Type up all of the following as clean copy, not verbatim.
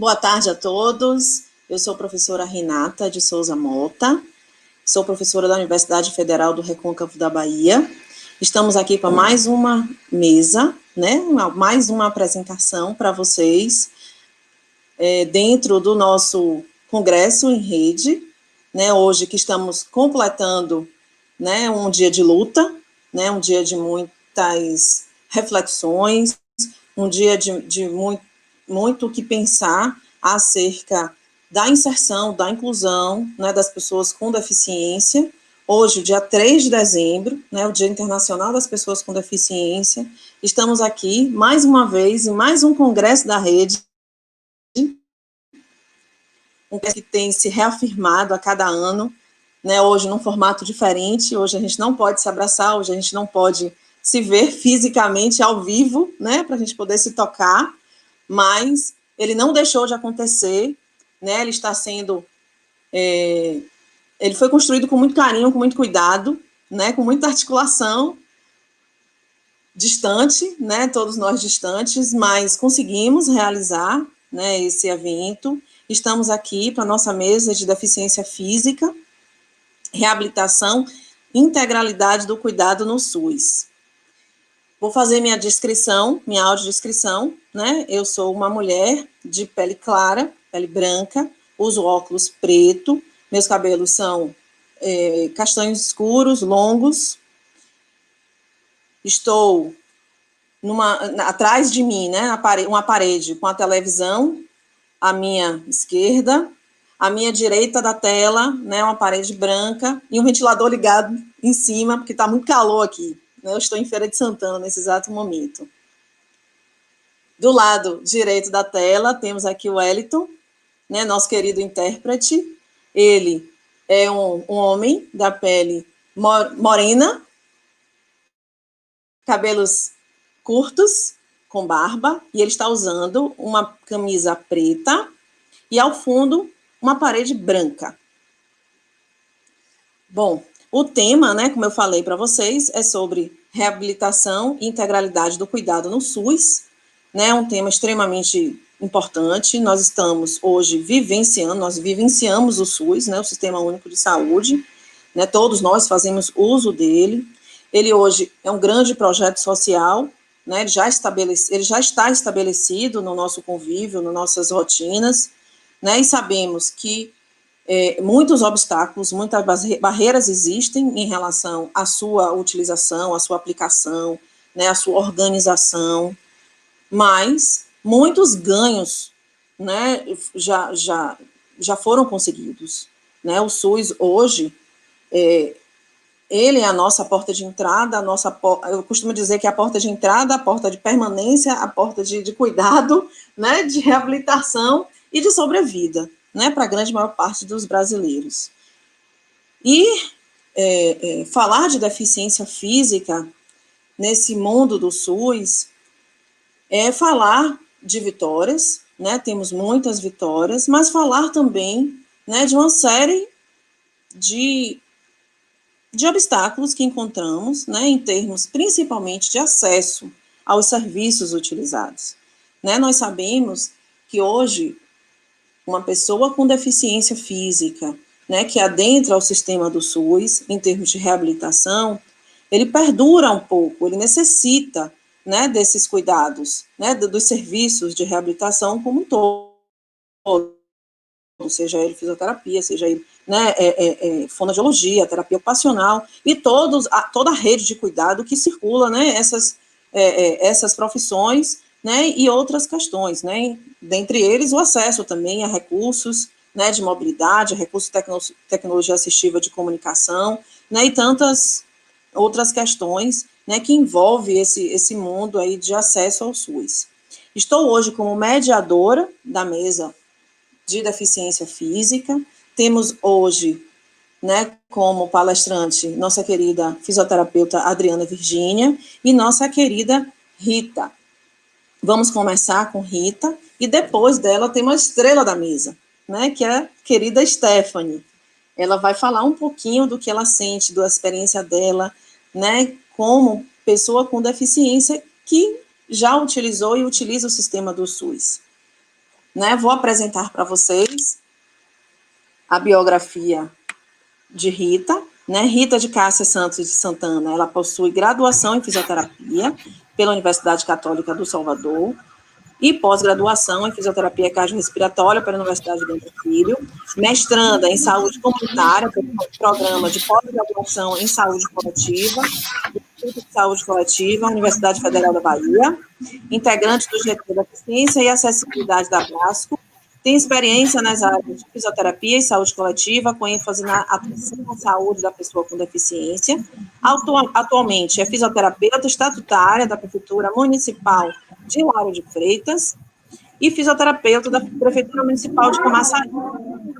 Boa tarde a todos. Eu sou a professora Renata de Souza Mota, sou professora da Universidade Federal do Recôncavo da Bahia. Estamos aqui para mais uma mesa, né? Mais uma apresentação para vocês, dentro do nosso Congresso em Rede, né? Hoje que estamos completando, né, um dia de luta, né? Um dia de muitas reflexões, um dia de muito que pensar acerca da inserção, da inclusão, né, das pessoas com deficiência. Hoje, dia 3 de dezembro, né, o Dia Internacional das Pessoas com Deficiência, estamos aqui, mais uma vez, em mais um congresso da rede, um congresso que tem se reafirmado a cada ano, né, hoje num formato diferente. Hoje a gente não pode se abraçar, hoje a gente não pode se ver fisicamente ao vivo, né, para a gente poder se tocar, mas ele não deixou de acontecer, né, ele está sendo, ele foi construído com muito carinho, com muito cuidado, né, com muita articulação, distante, né, todos nós distantes, mas conseguimos realizar, né, esse evento. Estamos aqui para a nossa mesa de deficiência física, reabilitação, integralidade do cuidado no SUS. Vou fazer minha descrição, minha audiodescrição, né? Eu sou uma mulher de pele clara, pele branca, uso óculos preto, meus cabelos são castanhos escuros, longos. Estou atrás de mim, né? Uma parede com a televisão à minha esquerda, à minha direita da tela, né? Uma parede branca e um ventilador ligado em cima, porque está muito calor aqui. Eu estou em Feira de Santana nesse exato momento. Do lado direito da tela, temos aqui o Wellington, né, nosso querido intérprete. Ele é um homem da pele morena, cabelos curtos, com barba, e ele está usando uma camisa preta e, ao fundo, uma parede branca. Bom, o tema, né, como eu falei para vocês, é sobre reabilitação e integralidade do cuidado no SUS, né, um tema extremamente importante. Nós estamos hoje nós vivenciamos o SUS, né, o Sistema Único de Saúde, né, todos nós fazemos uso dele. Ele hoje é um grande projeto social, né, ele já está estabelecido no nosso convívio, nas nossas rotinas, né, e sabemos que muitos obstáculos, muitas barreiras existem em relação à sua utilização, à sua aplicação, né, à sua organização, mas muitos ganhos, né, já foram conseguidos, né? O SUS hoje, ele é a nossa porta de entrada, eu costumo dizer que é a porta de entrada, a porta de permanência, a porta de cuidado, né, de reabilitação e de sobrevida, né, para a grande maior parte dos brasileiros. E falar de deficiência física nesse mundo do SUS é falar de vitórias, né, temos muitas vitórias, mas falar também, né, de uma série de obstáculos que encontramos, né, em termos principalmente de acesso aos serviços utilizados. Né, nós sabemos que hoje uma pessoa com deficiência física, né, que adentra ao sistema do SUS, em termos de reabilitação, ele perdura um pouco, ele necessita, né, desses cuidados, né, dos serviços de reabilitação como um todo, seja ele fisioterapia, seja ele, né, fonoaudiologia, terapia ocupacional, e toda a rede de cuidado que circula, né, essas profissões, né, e outras questões, né, dentre eles o acesso também a recursos, né, de mobilidade, recursos de tecnologia assistiva de comunicação, né, e tantas outras questões, né, que envolve esse mundo aí de acesso ao SUS. Estou hoje como mediadora da mesa de deficiência física. Temos hoje, né, como palestrante, nossa querida fisioterapeuta Adriana Virgínia e nossa querida Rita. Vamos começar com Rita e depois dela tem uma estrela da mesa, né, que é a querida Stephanie. Ela vai falar um pouquinho do que ela sente, da experiência dela, né, como pessoa com deficiência que já utilizou e utiliza o sistema do SUS. né? Vou apresentar para vocês a biografia de Rita, né? Rita de Cássia Santos de Santana, ela possui graduação em fisioterapia pela Universidade Católica do Salvador e pós-graduação em fisioterapia cardiorrespiratória pela Universidade Dom Filho, mestranda em saúde comunitária pelo programa de pós-graduação em saúde coletiva, do Instituto de Saúde Coletiva, Universidade Federal da Bahia, integrante do GT da Eficiência e Acessibilidade da Brasco, tem experiência nas áreas de fisioterapia e saúde coletiva, com ênfase na atenção à saúde da pessoa com deficiência. Atualmente é fisioterapeuta estatutária da Prefeitura Municipal de Lauro de Freitas e fisioterapeuta da Prefeitura Municipal de Camaçari,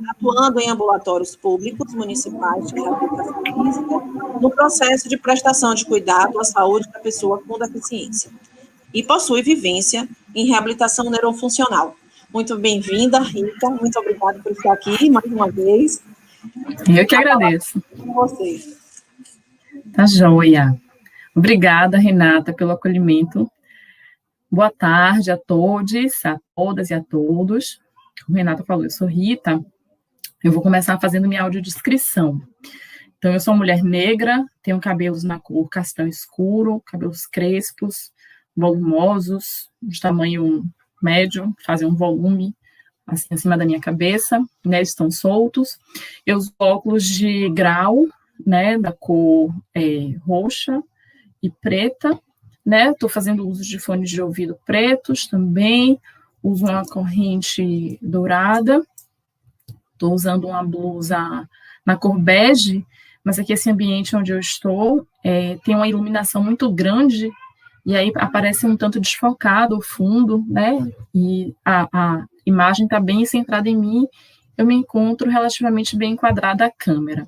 atuando em ambulatórios públicos municipais de reabilitação física no processo de prestação de cuidado à saúde da pessoa com deficiência. E possui vivência em reabilitação neurofuncional. Muito bem-vinda, Rita. Muito obrigada por estar aqui mais uma vez. Eu que agradeço. Com vocês. Tá joia. Obrigada, Renata, pelo acolhimento. Boa tarde a todos, a todas e a todos. Como a Renata falou, eu sou Rita. Eu vou começar fazendo minha audiodescrição. Então, eu sou uma mulher negra, tenho cabelos na cor castanho escuro, cabelos crespos, volumosos, de tamanho médio, fazem um volume assim acima da minha cabeça, né, estão soltos. Eu uso óculos de grau, né, da cor roxa e preta, né, estou fazendo uso de fones de ouvido pretos também, uso uma corrente dourada, estou usando uma blusa na cor bege, mas aqui esse ambiente onde eu estou tem uma iluminação muito grande, e aí aparece um tanto desfocado o fundo, né, e a imagem está bem centrada em mim, eu me encontro relativamente bem enquadrada à câmera.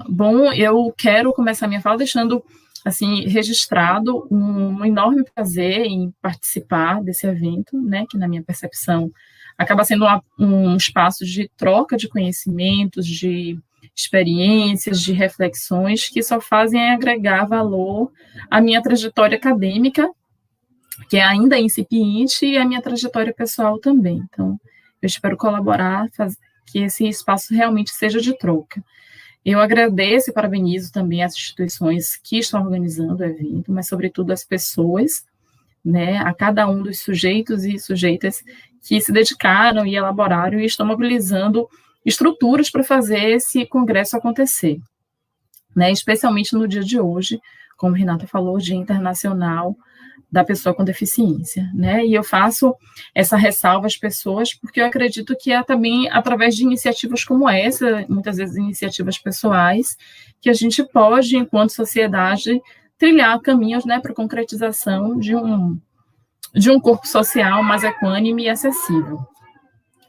Bom, eu quero começar minha fala deixando, assim, registrado um enorme prazer em participar desse evento, né, que na minha percepção acaba sendo um espaço de troca de conhecimentos, de experiências, de reflexões que só fazem agregar valor à minha trajetória acadêmica, que é ainda incipiente, e à minha trajetória pessoal também. Então, eu espero colaborar, que esse espaço realmente seja de troca. Eu agradeço e parabenizo também as instituições que estão organizando o evento, mas, sobretudo, as pessoas, né, a cada um dos sujeitos e sujeitas que se dedicaram e elaboraram e estão mobilizando estruturas para fazer esse congresso acontecer, né, especialmente no dia de hoje, como a Renata falou, Dia Internacional da Pessoa com Deficiência, né, e eu faço essa ressalva às pessoas porque eu acredito que é também através de iniciativas como essa, muitas vezes iniciativas pessoais, que a gente pode, enquanto sociedade, trilhar caminhos, né, para a concretização de um corpo social mais equânime e acessível.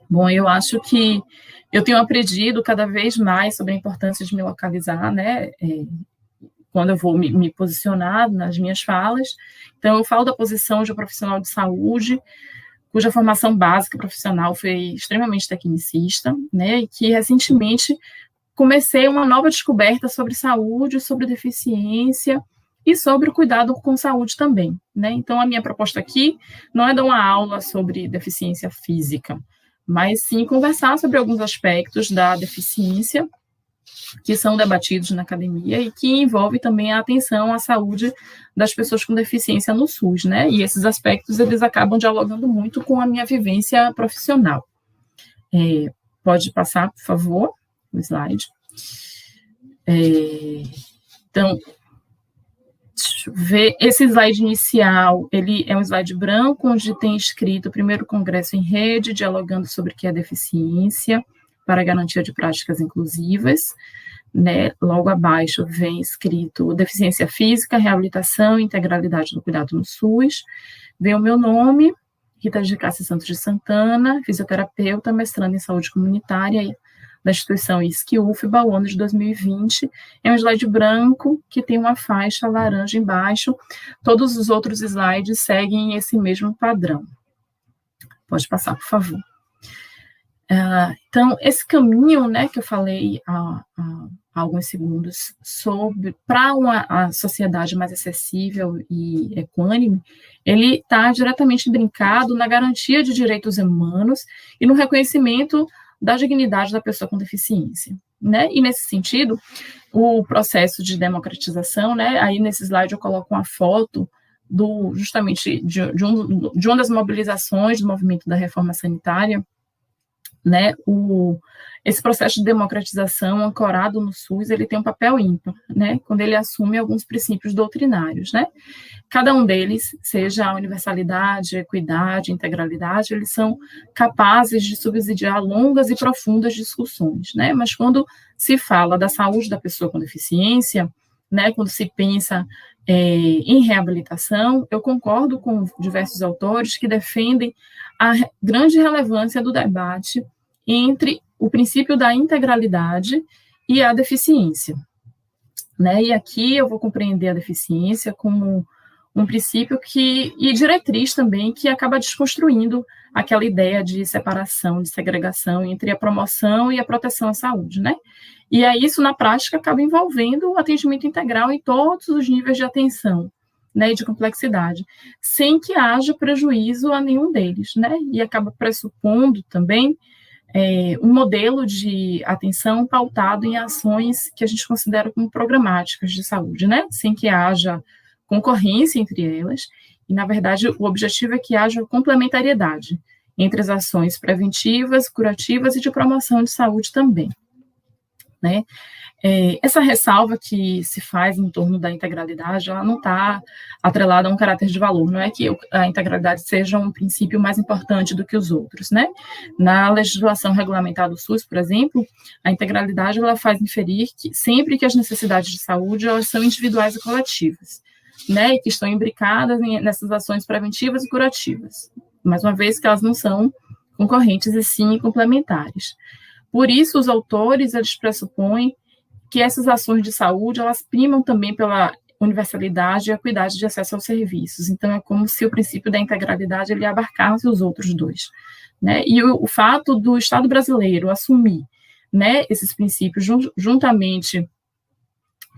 Bom, eu acho que eu tenho aprendido cada vez mais sobre a importância de me localizar, né, quando eu vou me posicionar nas minhas falas. Então, eu falo da posição de um profissional de saúde, cuja formação básica profissional foi extremamente tecnicista, né, e que recentemente comecei uma nova descoberta sobre saúde, sobre deficiência e sobre o cuidado com saúde também, né. Então, a minha proposta aqui não é dar uma aula sobre deficiência física, mas sim conversar sobre alguns aspectos da deficiência que são debatidos na academia e que envolve também a atenção à saúde das pessoas com deficiência no SUS, né? E esses aspectos, eles acabam dialogando muito com a minha vivência profissional. Pode passar, por favor, o slide. Então, deixa eu ver, esse slide inicial, ele é um slide branco, onde tem escrito o primeiro congresso em rede, dialogando sobre o que é deficiência, para a garantia de práticas inclusivas, né? Logo abaixo vem escrito deficiência física, reabilitação e integralidade do cuidado no SUS. Vem o meu nome, Rita de Cássia Santos de Santana, fisioterapeuta, mestrando em saúde comunitária da instituição ISC-UFBA, o ano de 2020. É um slide branco que tem uma faixa laranja embaixo. Todos os outros slides seguem esse mesmo padrão. Pode passar, por favor. Então, esse caminho, né, que eu falei há alguns segundos para uma sociedade mais acessível e equânime, ele está diretamente brincado na garantia de direitos humanos e no reconhecimento da dignidade da pessoa com deficiência, né? E nesse sentido, o processo de democratização, né? Aí nesse slide eu coloco uma foto justamente de uma das mobilizações do movimento da reforma sanitária, né? Esse processo de democratização ancorado no SUS, ele tem um papel ímpar, né? Quando ele assume alguns princípios doutrinários, né? Cada um deles, seja a universalidade, a equidade, a integralidade, eles são capazes de subsidiar longas e profundas discussões, né? Mas quando se fala da saúde da pessoa com deficiência, né? Quando se pensa em reabilitação, eu concordo com diversos autores que defendem a grande relevância do debate entre o princípio da integralidade e a deficiência, né? E aqui eu vou compreender a deficiência como um princípio e diretriz também, que acaba desconstruindo aquela ideia de separação, de segregação entre a promoção e a proteção à saúde, né? E aí isso, na prática, acaba envolvendo o atendimento integral em todos os níveis de atenção, né, e de complexidade, sem que haja prejuízo a nenhum deles, né? E acaba pressupondo também um modelo de atenção pautado em ações que a gente considera como programáticas de saúde, né? Sem que haja concorrência entre elas, e, na verdade, o objetivo é que haja complementariedade entre as ações preventivas, curativas e de promoção de saúde também, né? Essa ressalva que se faz em torno da integralidade, ela não está atrelada a um caráter de valor, não é que a integralidade seja um princípio mais importante do que os outros, né? Na legislação regulamentar do SUS, por exemplo, a integralidade ela faz inferir que sempre que as necessidades de saúde elas são individuais e coletivas, né? E que estão imbricadas nessas ações preventivas e curativas, mais uma vez que elas não são concorrentes e sim complementares. Por isso, os autores eles pressupõem que essas ações de saúde, elas primam também pela universalidade e equidade de acesso aos serviços. Então, é como se o princípio da integralidade ele abarcasse os outros dois, né? E o fato do Estado brasileiro assumir, né, esses princípios juntamente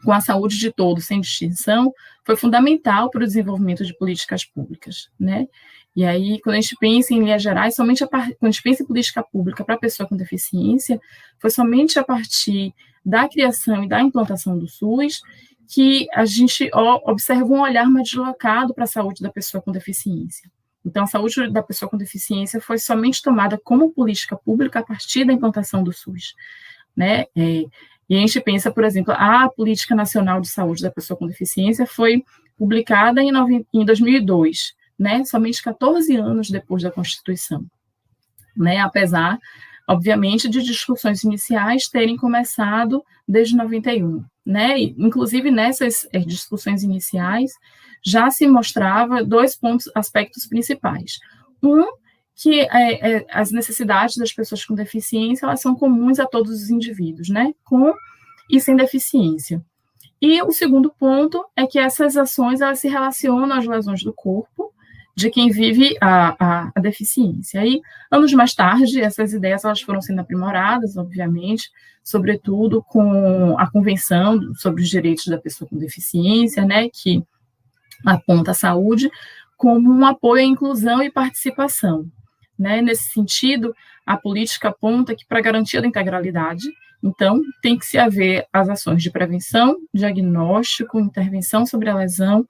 com a saúde de todos, sem distinção, foi fundamental para o desenvolvimento de políticas públicas, né? E aí, quando a gente pensa em linhas gerais, quando a gente pensa em política pública para a pessoa com deficiência, foi somente a partir da criação e da implantação do SUS que a gente observa um olhar mais deslocado para a saúde da pessoa com deficiência. Então, a saúde da pessoa com deficiência foi somente tomada como política pública a partir da implantação do SUS, né? E a gente pensa, por exemplo, a Política Nacional de Saúde da Pessoa com Deficiência foi publicada em 2002, né? Somente 14 anos depois da Constituição, né? Apesar, obviamente, de discussões iniciais terem começado desde 91, né? E, inclusive, nessas discussões iniciais, já se mostrava dois aspectos principais. Que as necessidades das pessoas com deficiência, elas são comuns a todos os indivíduos, né? Com e sem deficiência. E o segundo ponto é que essas ações, elas se relacionam às lesões do corpo de quem vive a deficiência. Aí, anos mais tarde, essas ideias elas foram sendo aprimoradas, obviamente, sobretudo com a Convenção sobre os Direitos da Pessoa com Deficiência, né, que aponta a saúde como um apoio à inclusão e participação, né? Nesse sentido, a política aponta que para a garantia da integralidade, então, tem que se haver as ações de prevenção, diagnóstico, intervenção sobre a lesão,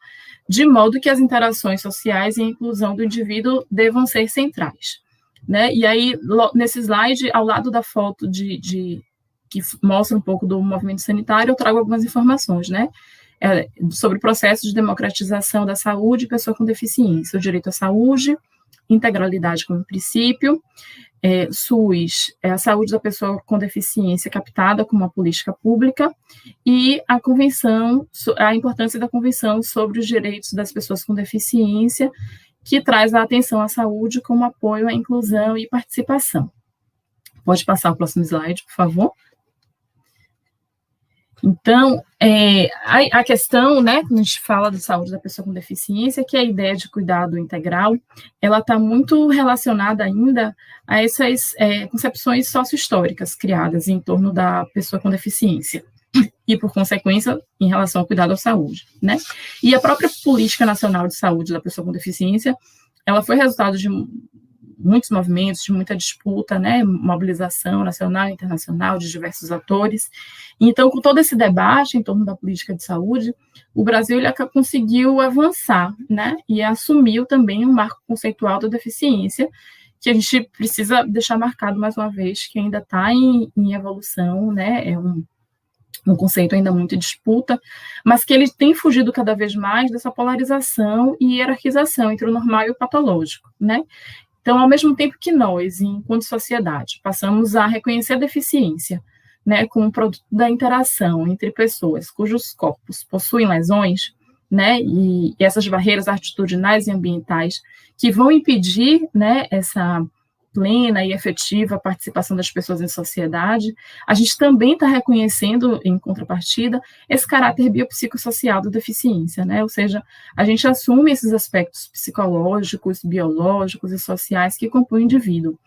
de modo que as interações sociais e a inclusão do indivíduo devam ser centrais, né? E aí, nesse slide, ao lado da foto que mostra um pouco do movimento sanitário, eu trago algumas informações, né? Sobre o processo de democratização da saúde e pessoa com deficiência, o direito à saúde, integralidade como princípio, SUS, a saúde da pessoa com deficiência captada como uma política pública, e a convenção, a importância da Convenção sobre os Direitos das Pessoas com Deficiência, que traz a atenção à saúde como apoio à inclusão e participação. Pode passar o próximo slide, por favor. Então, a questão, né, quando a gente fala da saúde da pessoa com deficiência, que a ideia de cuidado integral, ela está muito relacionada ainda a essas concepções sócio-históricas criadas em torno da pessoa com deficiência. e, por consequência, em relação ao cuidado à saúde, né? E a própria Política Nacional de Saúde da Pessoa com Deficiência, ela foi resultado de muitos movimentos, de muita disputa, né, mobilização nacional e internacional de diversos atores. Então, com todo esse debate em torno da política de saúde, o Brasil ele conseguiu avançar, né, e assumiu também um marco conceitual da deficiência, que a gente precisa deixar marcado mais uma vez, que ainda está em evolução, né, é um conceito ainda muito em disputa, mas que ele tem fugido cada vez mais dessa polarização e hierarquização entre o normal e o patológico, né? Então, ao mesmo tempo que nós, enquanto sociedade, passamos a reconhecer a deficiência, né, como produto da interação entre pessoas cujos corpos possuem lesões, né, e essas barreiras atitudinais e ambientais que vão impedir, né, essa plena e efetiva participação das pessoas em sociedade, a gente também está reconhecendo, em contrapartida, esse caráter biopsicossocial da deficiência, né? Ou seja, a gente assume esses aspectos psicológicos, biológicos e sociais que compõem o indivíduo.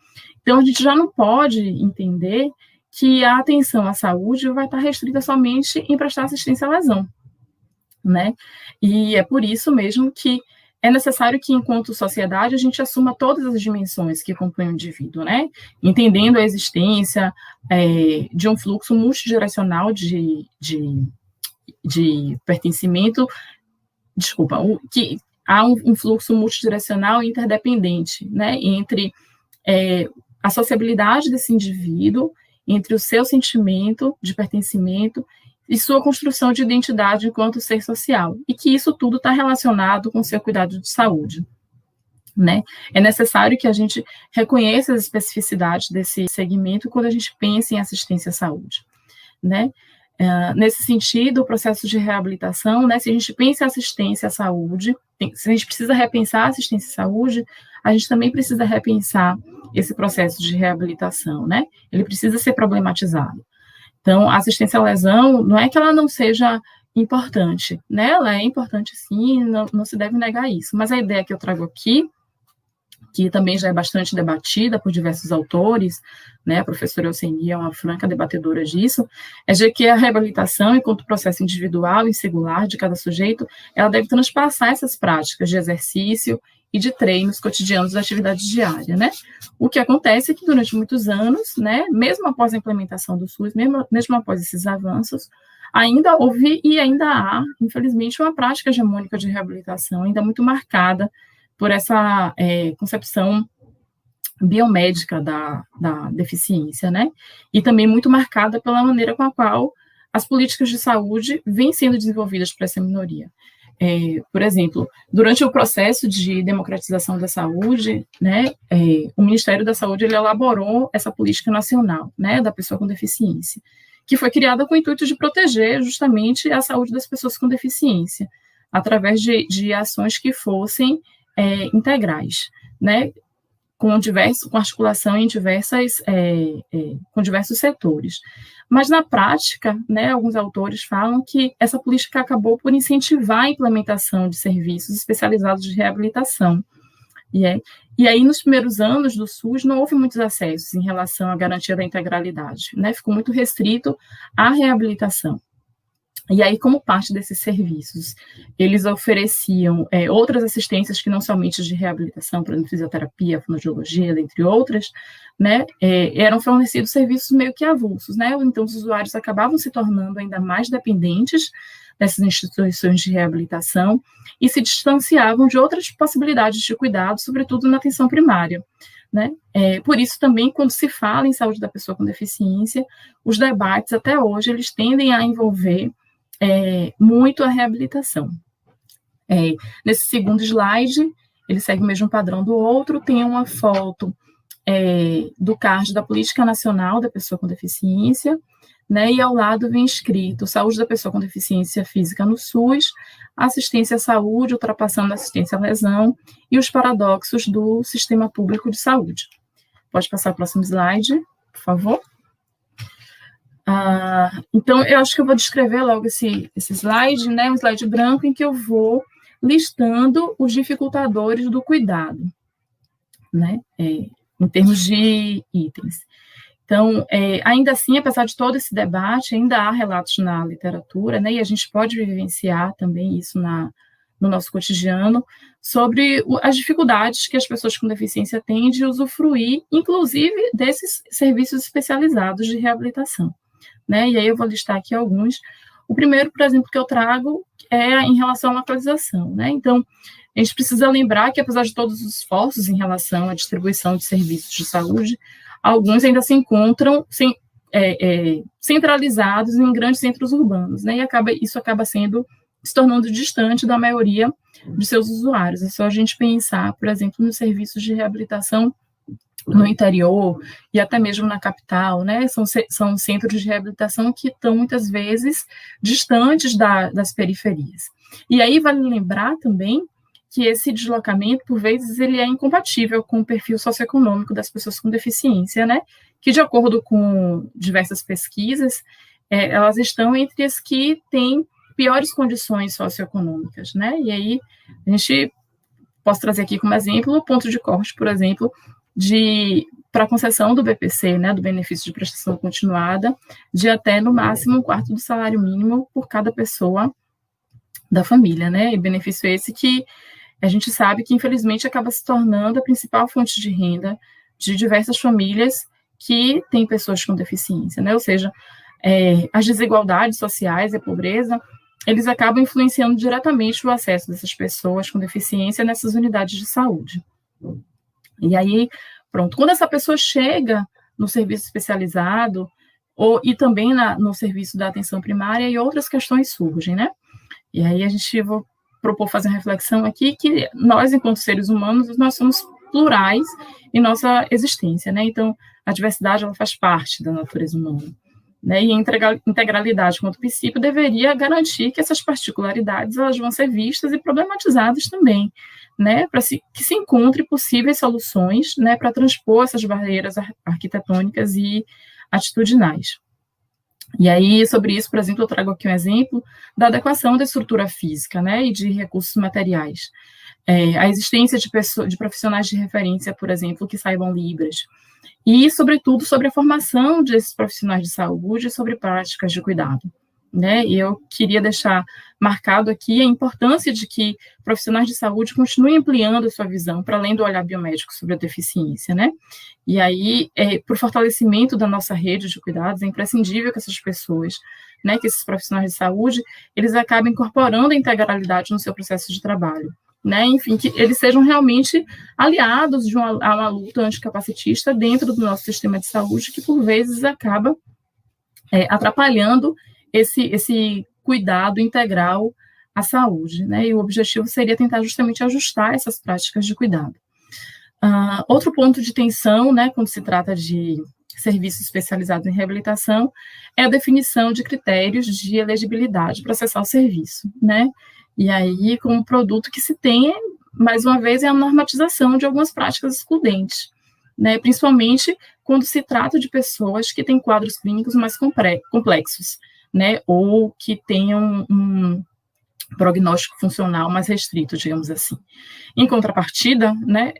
Então, a gente já não pode entender que a atenção à saúde vai estar restrita somente em prestar assistência à lesão, né? E é por isso mesmo que é necessário que, enquanto sociedade, a gente assuma todas as dimensões que compõem o indivíduo, né? Entendendo a existência de um fluxo multidirecional de pertencimento, que há um fluxo multidirecional e interdependente, né? Entre a sociabilidade desse indivíduo, entre o seu sentimento de pertencimento e sua construção de identidade enquanto ser social, e que isso tudo está relacionado com o seu cuidado de saúde, né? É necessário que a gente reconheça as especificidades desse segmento quando a gente pensa em assistência à saúde, né? Nesse sentido, o processo de reabilitação, né, se a gente pensa em assistência à saúde, se a gente precisa repensar a assistência à saúde, a gente também precisa repensar esse processo de reabilitação, né? Ele precisa ser problematizado. Então, a assistência à lesão, não é que ela não seja importante, né? Ela é importante sim, não se deve negar isso. Mas a ideia que eu trago aqui, que também já é bastante debatida por diversos autores, né? A professora Eusenia é uma franca debatedora disso, é de que a reabilitação, enquanto processo individual e singular de cada sujeito, ela deve transpassar essas práticas de exercício e de treinos cotidianos da atividade diária, né? O que acontece é que durante muitos anos, né, mesmo após a implementação do SUS, mesmo após esses avanços, ainda houve e ainda há, infelizmente, uma prática hegemônica de reabilitação ainda muito marcada por essa concepção biomédica da deficiência, né? E também muito marcada pela maneira com a qual as políticas de saúde vêm sendo desenvolvidas para essa minoria. Por exemplo, durante o processo de democratização da saúde, né, o Ministério da Saúde ele elaborou essa política nacional, né, da pessoa com deficiência, que foi criada com o intuito de proteger justamente a saúde das pessoas com deficiência, através de ações que fossem integrais, né, com articulação em com diversos setores. Mas, na prática, né, alguns autores falam que essa política acabou por incentivar a implementação de serviços especializados de reabilitação. E aí, nos primeiros anos do SUS, não houve muitos acessos em relação à garantia da integralidade, né, ficou muito restrito à reabilitação. E aí, como parte desses serviços, eles ofereciam outras assistências que não somente de reabilitação, por exemplo, fisioterapia, fonoaudiologia, entre outras, né, eram fornecidos serviços meio que avulsos, né, então os usuários acabavam se tornando ainda mais dependentes dessas instituições de reabilitação e se distanciavam de outras possibilidades de cuidado, sobretudo na atenção primária, né. Por isso também, quando se fala em saúde da pessoa com deficiência, os debates até hoje, eles tendem a envolver muito a reabilitação. Nesse segundo slide, ele segue o mesmo padrão do outro, tem uma foto do card da Política Nacional da Pessoa com Deficiência, né, e ao lado vem escrito Saúde da Pessoa com Deficiência Física no SUS, Assistência à Saúde, ultrapassando a assistência à lesão e os paradoxos do Sistema Público de Saúde. Pode passar o próximo slide, por favor. Então, eu acho que eu vou descrever logo esse slide, né, um slide branco em que eu vou listando os dificultadores do cuidado, né, em termos de itens. Então, ainda assim, apesar de todo esse debate, ainda há relatos na literatura, né, e a gente pode vivenciar também isso no nosso cotidiano, sobre as dificuldades que as pessoas com deficiência têm de usufruir, inclusive, desses serviços especializados de reabilitação, né? E aí eu vou listar aqui alguns. O primeiro, por exemplo, que eu trago é em relação à localização, né? Então, a gente precisa lembrar que, apesar de todos os esforços em relação à distribuição de serviços de saúde, alguns ainda se encontram centralizados em grandes centros urbanos, né? E isso acaba se tornando distante da maioria de seus usuários. É só a gente pensar, por exemplo, nos serviços de reabilitação no interior e até mesmo na capital, né? São centros de reabilitação que estão muitas vezes distantes das periferias. E aí vale lembrar também que esse deslocamento, por vezes, ele é incompatível com o perfil socioeconômico das pessoas com deficiência, né? Que, de acordo com diversas pesquisas, elas estão entre as que têm piores condições socioeconômicas, né? E aí, a gente posso trazer aqui como exemplo o ponto de corte, por exemplo, para a concessão do BPC, né, do benefício de prestação continuada, de até, no máximo, 1/4 do salário mínimo por cada pessoa da família, né? E benefício esse que a gente sabe que, infelizmente, acaba se tornando a principal fonte de renda de diversas famílias que têm pessoas com deficiência, né? Ou seja, as desigualdades sociais e a pobreza, eles acabam influenciando diretamente o acesso dessas pessoas com deficiência nessas unidades de saúde. E aí, pronto, quando essa pessoa chega no serviço especializado, e também no serviço da atenção primária, e outras questões surgem, né? E aí vou propor fazer uma reflexão aqui que nós, enquanto seres humanos, nós somos plurais em nossa existência, né? Então, a diversidade, ela faz parte da natureza humana, né? E a integralidade, quanto princípio, deveria garantir que essas particularidades elas vão ser vistas e problematizadas também, né? Para que se encontre possíveis soluções, né? Para transpor essas barreiras arquitetônicas e atitudinais. E aí, sobre isso, por exemplo, eu trago aqui um exemplo da adequação da estrutura física, né, e de recursos materiais. A existência de profissionais de referência, por exemplo, que saibam Libras. E, sobretudo, sobre a formação desses profissionais de saúde sobre práticas de cuidado, né? E eu queria deixar marcado aqui a importância de que profissionais de saúde continuem ampliando a sua visão para além do olhar biomédico sobre a deficiência, né? E aí, para o fortalecimento da nossa rede de cuidados, é imprescindível que essas pessoas, né, que esses profissionais de saúde, eles acabem incorporando a integralidade no seu processo de trabalho, né? Enfim, que eles sejam realmente aliados a uma luta anticapacitista dentro do nosso sistema de saúde, que por vezes acaba atrapalhando esse cuidado integral à saúde, né? E o objetivo seria tentar justamente ajustar essas práticas de cuidado. Outro ponto de tensão, né, quando se trata de serviços especializados em reabilitação, é a definição de critérios de elegibilidade para acessar o serviço, né? E aí, com um produto que se tem, mais uma vez, é a normatização de algumas práticas excludentes, né? Principalmente quando se trata de pessoas que têm quadros clínicos mais complexos, né? Ou que tenham um prognóstico funcional mais restrito, digamos assim. Em contrapartida, né,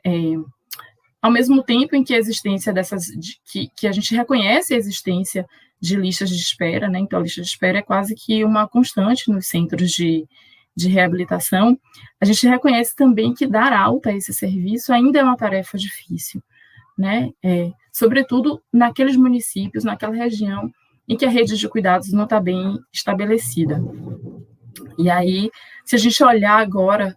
ao mesmo tempo em que a existência que a gente reconhece a existência de listas de espera, né, então a lista de espera é quase que uma constante nos centros de reabilitação, a gente reconhece também que dar alta a esse serviço ainda é uma tarefa difícil, né, sobretudo naqueles municípios, naquela região em que a rede de cuidados não está bem estabelecida. E aí, se a gente olhar agora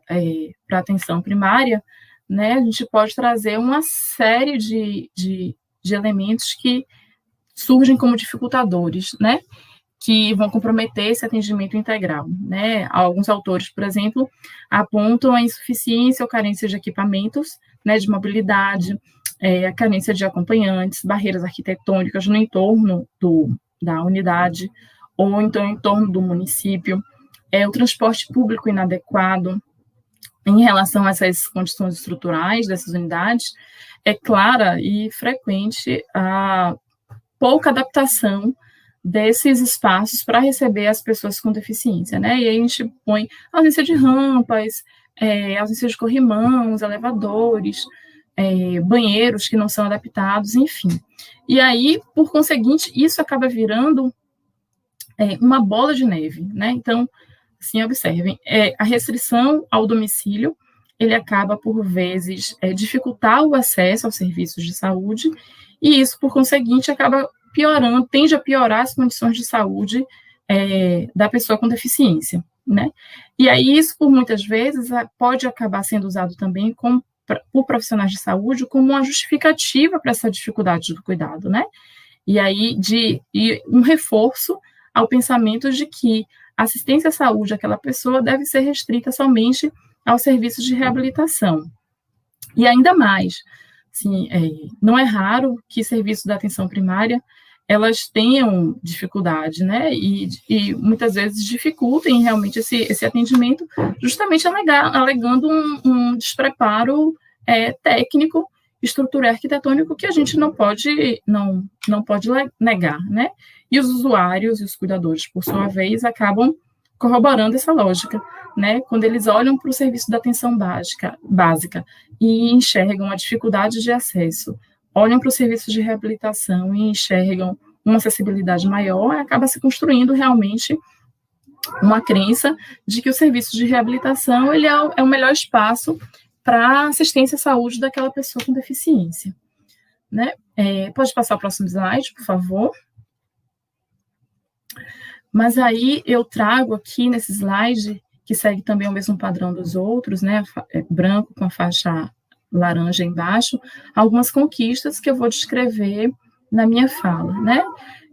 para a atenção primária, né, a gente pode trazer uma série de elementos que surgem como dificultadores, né, que vão comprometer esse atendimento integral, né. Alguns autores, por exemplo, apontam a insuficiência ou carência de equipamentos, né, de mobilidade, a carência de acompanhantes, barreiras arquitetônicas no entorno da unidade, ou então em torno do município, o transporte público inadequado. Em relação a essas condições estruturais dessas unidades, é clara e frequente a pouca adaptação desses espaços para receber as pessoas com deficiência, né? E aí a gente põe ausência de rampas, ausência de corrimãos, elevadores, banheiros que não são adaptados, enfim. E aí, por conseguinte, isso acaba virando uma bola de neve, né? Então, assim, observem, a restrição ao domicílio, ele acaba, por vezes, dificultar o acesso aos serviços de saúde, e isso, por conseguinte, acaba piorando, tende a piorar as condições de saúde da pessoa com deficiência, né? E aí, isso, por muitas vezes, pode acabar sendo usado também por profissionais de saúde como uma justificativa para essa dificuldade do cuidado, né? E aí, um reforço ao pensamento de que a assistência à saúde daquela pessoa deve ser restrita somente aos serviços de reabilitação. E ainda mais, assim, não é raro que serviços da atenção primária elas tenham dificuldade, né, e muitas vezes dificultem realmente esse atendimento, justamente alegando um despreparo técnico, estrutural arquitetônico que a gente não pode negar, né? E os usuários e os cuidadores, por sua vez, acabam corroborando essa lógica, né? Quando eles olham para o serviço da atenção básica e enxergam a dificuldade de acesso, olham para os serviços de reabilitação e enxergam uma acessibilidade maior, acaba se construindo realmente uma crença de que o serviço de reabilitação ele é o melhor espaço para assistência à saúde daquela pessoa com deficiência, né? Pode passar o próximo slide, por favor. Mas aí eu trago aqui nesse slide, que segue também o mesmo padrão dos outros, né, branco com a faixa laranja embaixo, algumas conquistas que eu vou descrever na minha fala, né?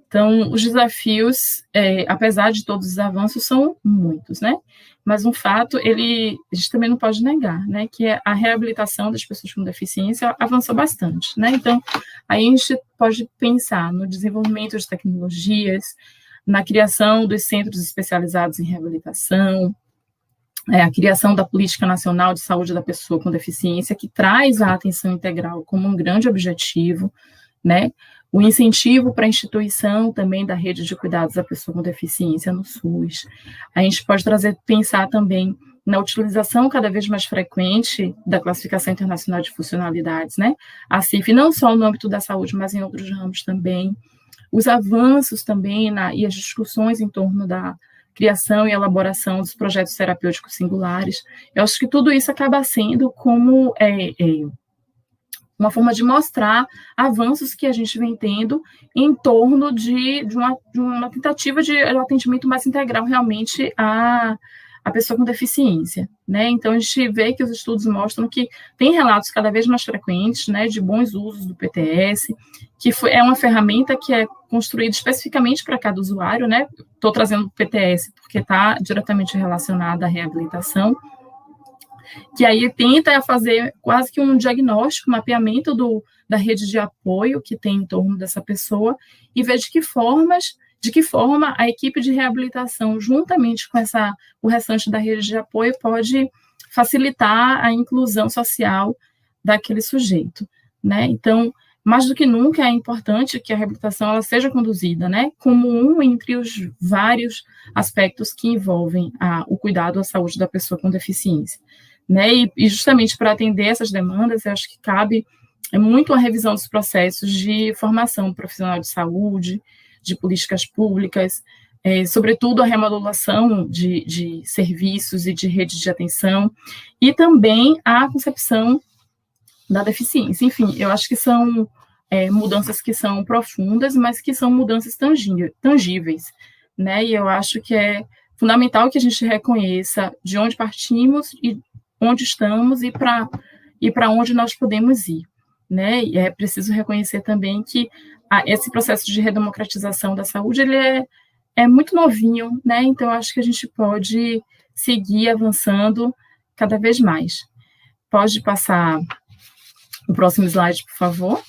Então, os desafios, apesar de todos os avanços, são muitos, né? Mas um fato, a gente também não pode negar, né? Que a reabilitação das pessoas com deficiência avançou bastante, né? Então, aí a gente pode pensar no desenvolvimento de tecnologias, na criação dos centros especializados em reabilitação, a criação da Política Nacional de Saúde da Pessoa com Deficiência, que traz a atenção integral como um grande objetivo, né? O incentivo para a instituição também da rede de cuidados da pessoa com deficiência no SUS. A gente pode pensar também na utilização cada vez mais frequente da Classificação Internacional de Funcionalidades, né? A CIF, não só no âmbito da saúde, mas em outros ramos também. Os avanços também e as discussões em torno da criação e elaboração dos projetos terapêuticos singulares. Eu acho que tudo isso acaba sendo como uma forma de mostrar avanços que a gente vem tendo em torno de uma tentativa de atendimento mais integral realmente à pessoa com deficiência, né? Então, a gente vê que os estudos mostram que tem relatos cada vez mais frequentes, né, de bons usos do PTS, que é uma ferramenta que é construída especificamente para cada usuário, né? Estou trazendo o PTS porque está diretamente relacionado à reabilitação, que aí tenta fazer quase que um diagnóstico, um mapeamento da rede de apoio que tem em torno dessa pessoa e ver de que forma a equipe de reabilitação, juntamente com o restante da rede de apoio, pode facilitar a inclusão social daquele sujeito, né? Então, mais do que nunca é importante que a reabilitação ela seja conduzida, né, como um entre os vários aspectos que envolvem o cuidado à saúde da pessoa com deficiência, né? E justamente para atender essas demandas, eu acho que cabe muito a revisão dos processos de formação profissional de saúde, de políticas públicas, sobretudo a remodulação de serviços e de redes de atenção, e também a concepção da deficiência. Enfim, eu acho que são mudanças que são profundas, mas que são mudanças tangíveis, né? E eu acho que é fundamental que a gente reconheça de onde partimos e onde estamos e para onde nós podemos ir, né? E é preciso reconhecer também que esse processo de redemocratização da saúde ele é muito novinho, né? Então, eu acho que a gente pode seguir avançando cada vez mais. Pode passar o próximo slide, por favor.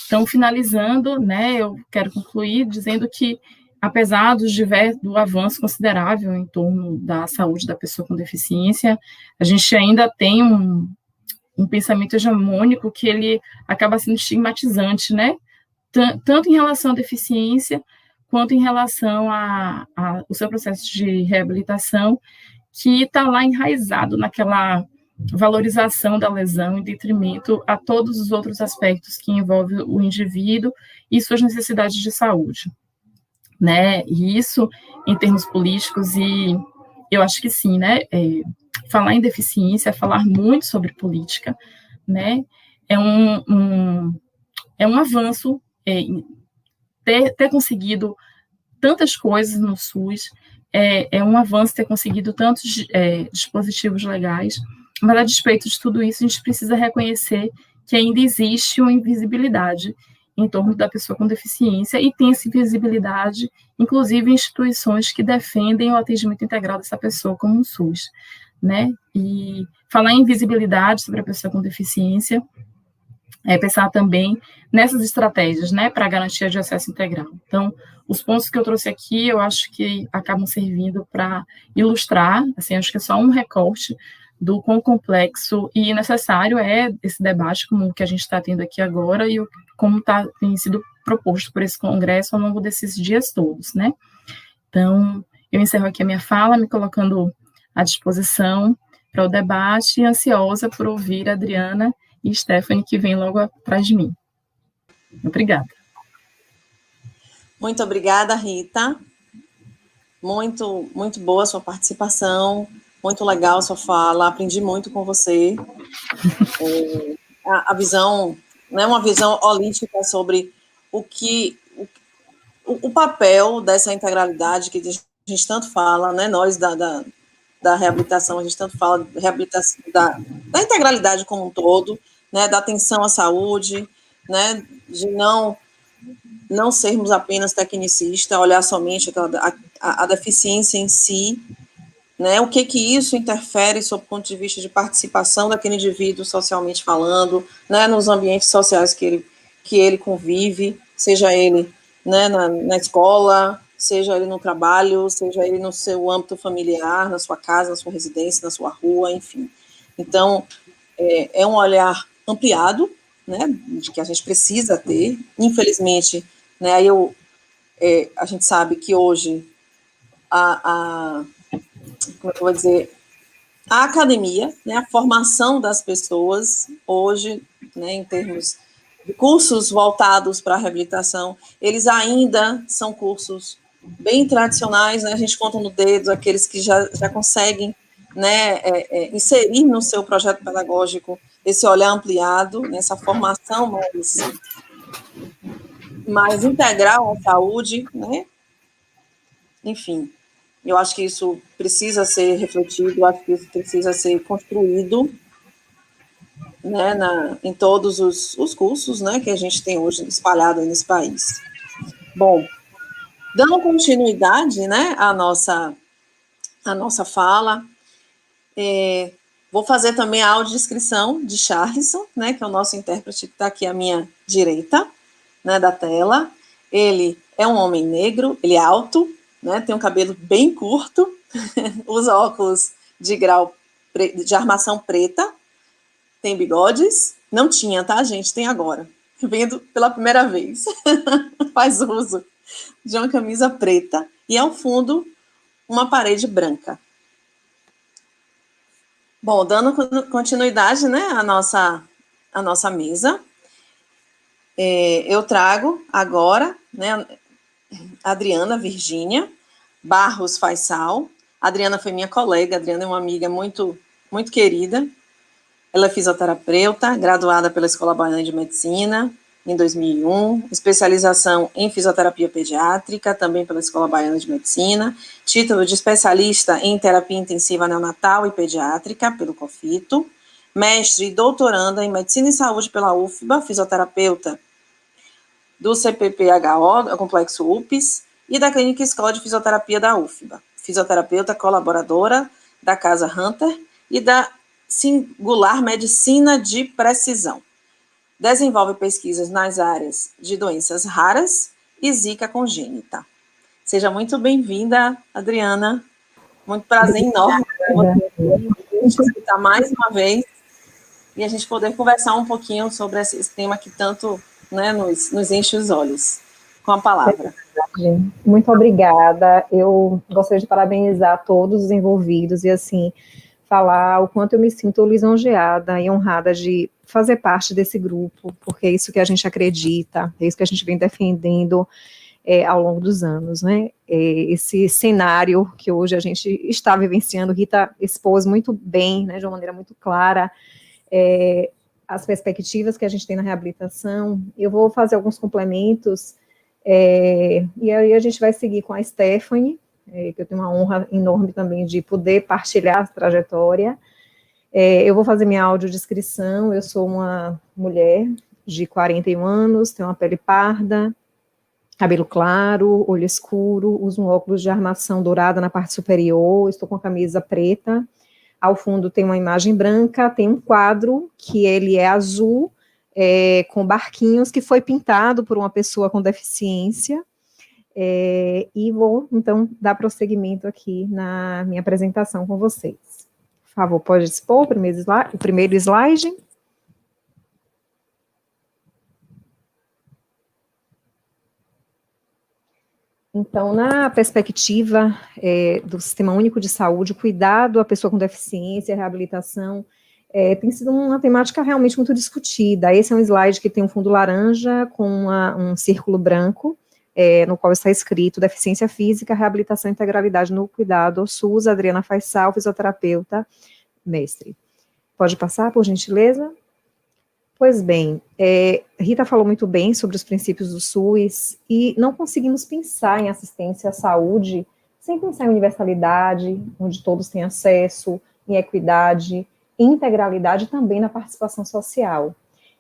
Então, finalizando, né, eu quero concluir dizendo que, apesar do avanço considerável em torno da saúde da pessoa com deficiência, a gente ainda tem um pensamento hegemônico que ele acaba sendo estigmatizante, né? Tanto em relação à deficiência, quanto em relação ao seu processo de reabilitação, que está lá enraizado valorização da lesão em detrimento a todos os outros aspectos que envolvem o indivíduo e suas necessidades de saúde, né? E isso, em termos políticos, e eu acho que sim, né? Falar em deficiência é falar muito sobre política, né? É um avanço ter conseguido tantas coisas no SUS, é um avanço ter conseguido tantos dispositivos legais, mas a despeito de tudo isso, a gente precisa reconhecer que ainda existe uma invisibilidade em torno da pessoa com deficiência, e tem essa invisibilidade, inclusive em instituições que defendem o atendimento integral dessa pessoa, como o SUS, né? E falar em invisibilidade sobre a pessoa com deficiência é pensar também nessas estratégias, né, para garantia de acesso integral. Então, os pontos que eu trouxe aqui, eu acho que acabam servindo para ilustrar, assim, acho que é só um recorte do quão complexo e necessário é esse debate como o que a gente está tendo aqui agora e como tem sido proposto por esse congresso ao longo desses dias todos, né? Então, eu encerro aqui a minha fala, me colocando à disposição para o debate e ansiosa por ouvir a Adriana e Stephanie, que vem logo atrás de mim. Obrigada. Muito obrigada, Rita. Muito, muito boa a sua participação, muito legal a sua fala, aprendi muito com você. A visão, né, uma visão holística sobre o papel dessa integralidade que a gente tanto fala, né, nós da reabilitação, a gente tanto fala de reabilitação, da integralidade como um todo, né, da atenção à saúde, né, de não sermos apenas tecnicistas, olhar somente a deficiência em si, né, o que isso interfere sob o ponto de vista de participação daquele indivíduo socialmente falando, né, nos ambientes sociais que ele convive, seja ele, né, na escola, seja ele no trabalho, seja ele no seu âmbito familiar, na sua casa, na sua residência, na sua rua, enfim. Então, é um olhar ampliado, né, de que a gente precisa ter, infelizmente, né, a gente sabe que hoje como eu vou dizer, a academia, né, a formação das pessoas hoje, né, em termos de cursos voltados para a reabilitação, eles ainda são cursos bem tradicionais, né, a gente conta no dedo aqueles que já conseguem, né, inserir no seu projeto pedagógico esse olhar ampliado, essa formação mais integral à saúde, né, enfim. Eu acho que isso precisa ser refletido, acho que isso precisa ser construído, né, em todos os cursos, né, que a gente tem hoje espalhado nesse país. Bom, dando continuidade, né, à nossa fala, vou fazer também a audiodescrição de Charlison, né, que é o nosso intérprete que está aqui à minha direita, né, da tela. Ele é um homem negro, ele é alto, né, tem um cabelo bem curto, usa óculos de grau de armação preta, tem bigodes, não tinha, tá, gente? Tem agora, vendo pela primeira vez, faz uso de uma camisa preta, e ao fundo, uma parede branca. Bom, dando continuidade, né, à nossa mesa, eu trago agora, né, Adriana Virgínia Barros Faisal. A Adriana foi minha colega, a Adriana é uma amiga muito, muito querida. Ela é fisioterapeuta, graduada pela Escola Baiana de Medicina em 2001, especialização em fisioterapia pediátrica, também pela Escola Baiana de Medicina, título de especialista em terapia intensiva neonatal e pediátrica pelo COFITO, mestre e doutoranda em medicina e saúde pela UFBA, fisioterapeuta do CPPHO, complexo UPS, e da Clínica Escola de Fisioterapia da UFBA, fisioterapeuta colaboradora da Casa Hunter e da Singular Medicina de Precisão. Desenvolve pesquisas nas áreas de doenças raras e zika congênita. Seja muito bem-vinda, Adriana. Muito prazer enorme você estar mais uma vez e a gente poder conversar um pouquinho sobre esse tema que tanto, né, nos enche os olhos. Com a palavra. Muito obrigada. Eu gostaria de parabenizar todos os envolvidos e, assim, falar o quanto eu me sinto lisonjeada e honrada de fazer parte desse grupo, porque é isso que a gente acredita, é isso que a gente vem defendendo ao longo dos anos, né? Esse cenário que hoje a gente está vivenciando, Rita expôs muito bem, né, de uma maneira muito clara, as perspectivas que a gente tem na reabilitação. Eu vou fazer alguns complementos, e aí a gente vai seguir com a Stephanie, que eu tenho uma honra enorme também de poder partilhar a trajetória. Eu vou fazer minha audiodescrição. Eu sou uma mulher de 41 anos, tenho uma pele parda, cabelo claro, olho escuro, uso um óculos de armação dourada na parte superior, estou com a camisa preta. Ao fundo tem uma imagem branca, tem um quadro que ele é azul, com barquinhos, que foi pintado por uma pessoa com deficiência. E vou, então, dar prosseguimento aqui na minha apresentação com vocês. Por favor, pode expor o primeiro slide. Então, na perspectiva do Sistema Único de Saúde, cuidado à pessoa com deficiência, reabilitação, tem sido uma temática realmente muito discutida. Esse é um slide que tem um fundo laranja com um círculo branco, no qual está escrito deficiência física, reabilitação e integralidade no cuidado, SUS, Adriana Faisal, fisioterapeuta, mestre. Pode passar, por gentileza? Pois bem, Rita falou muito bem sobre os princípios do SUS, e não conseguimos pensar em assistência à saúde sem pensar em universalidade, onde todos têm acesso, em equidade, em integralidade e também na participação social.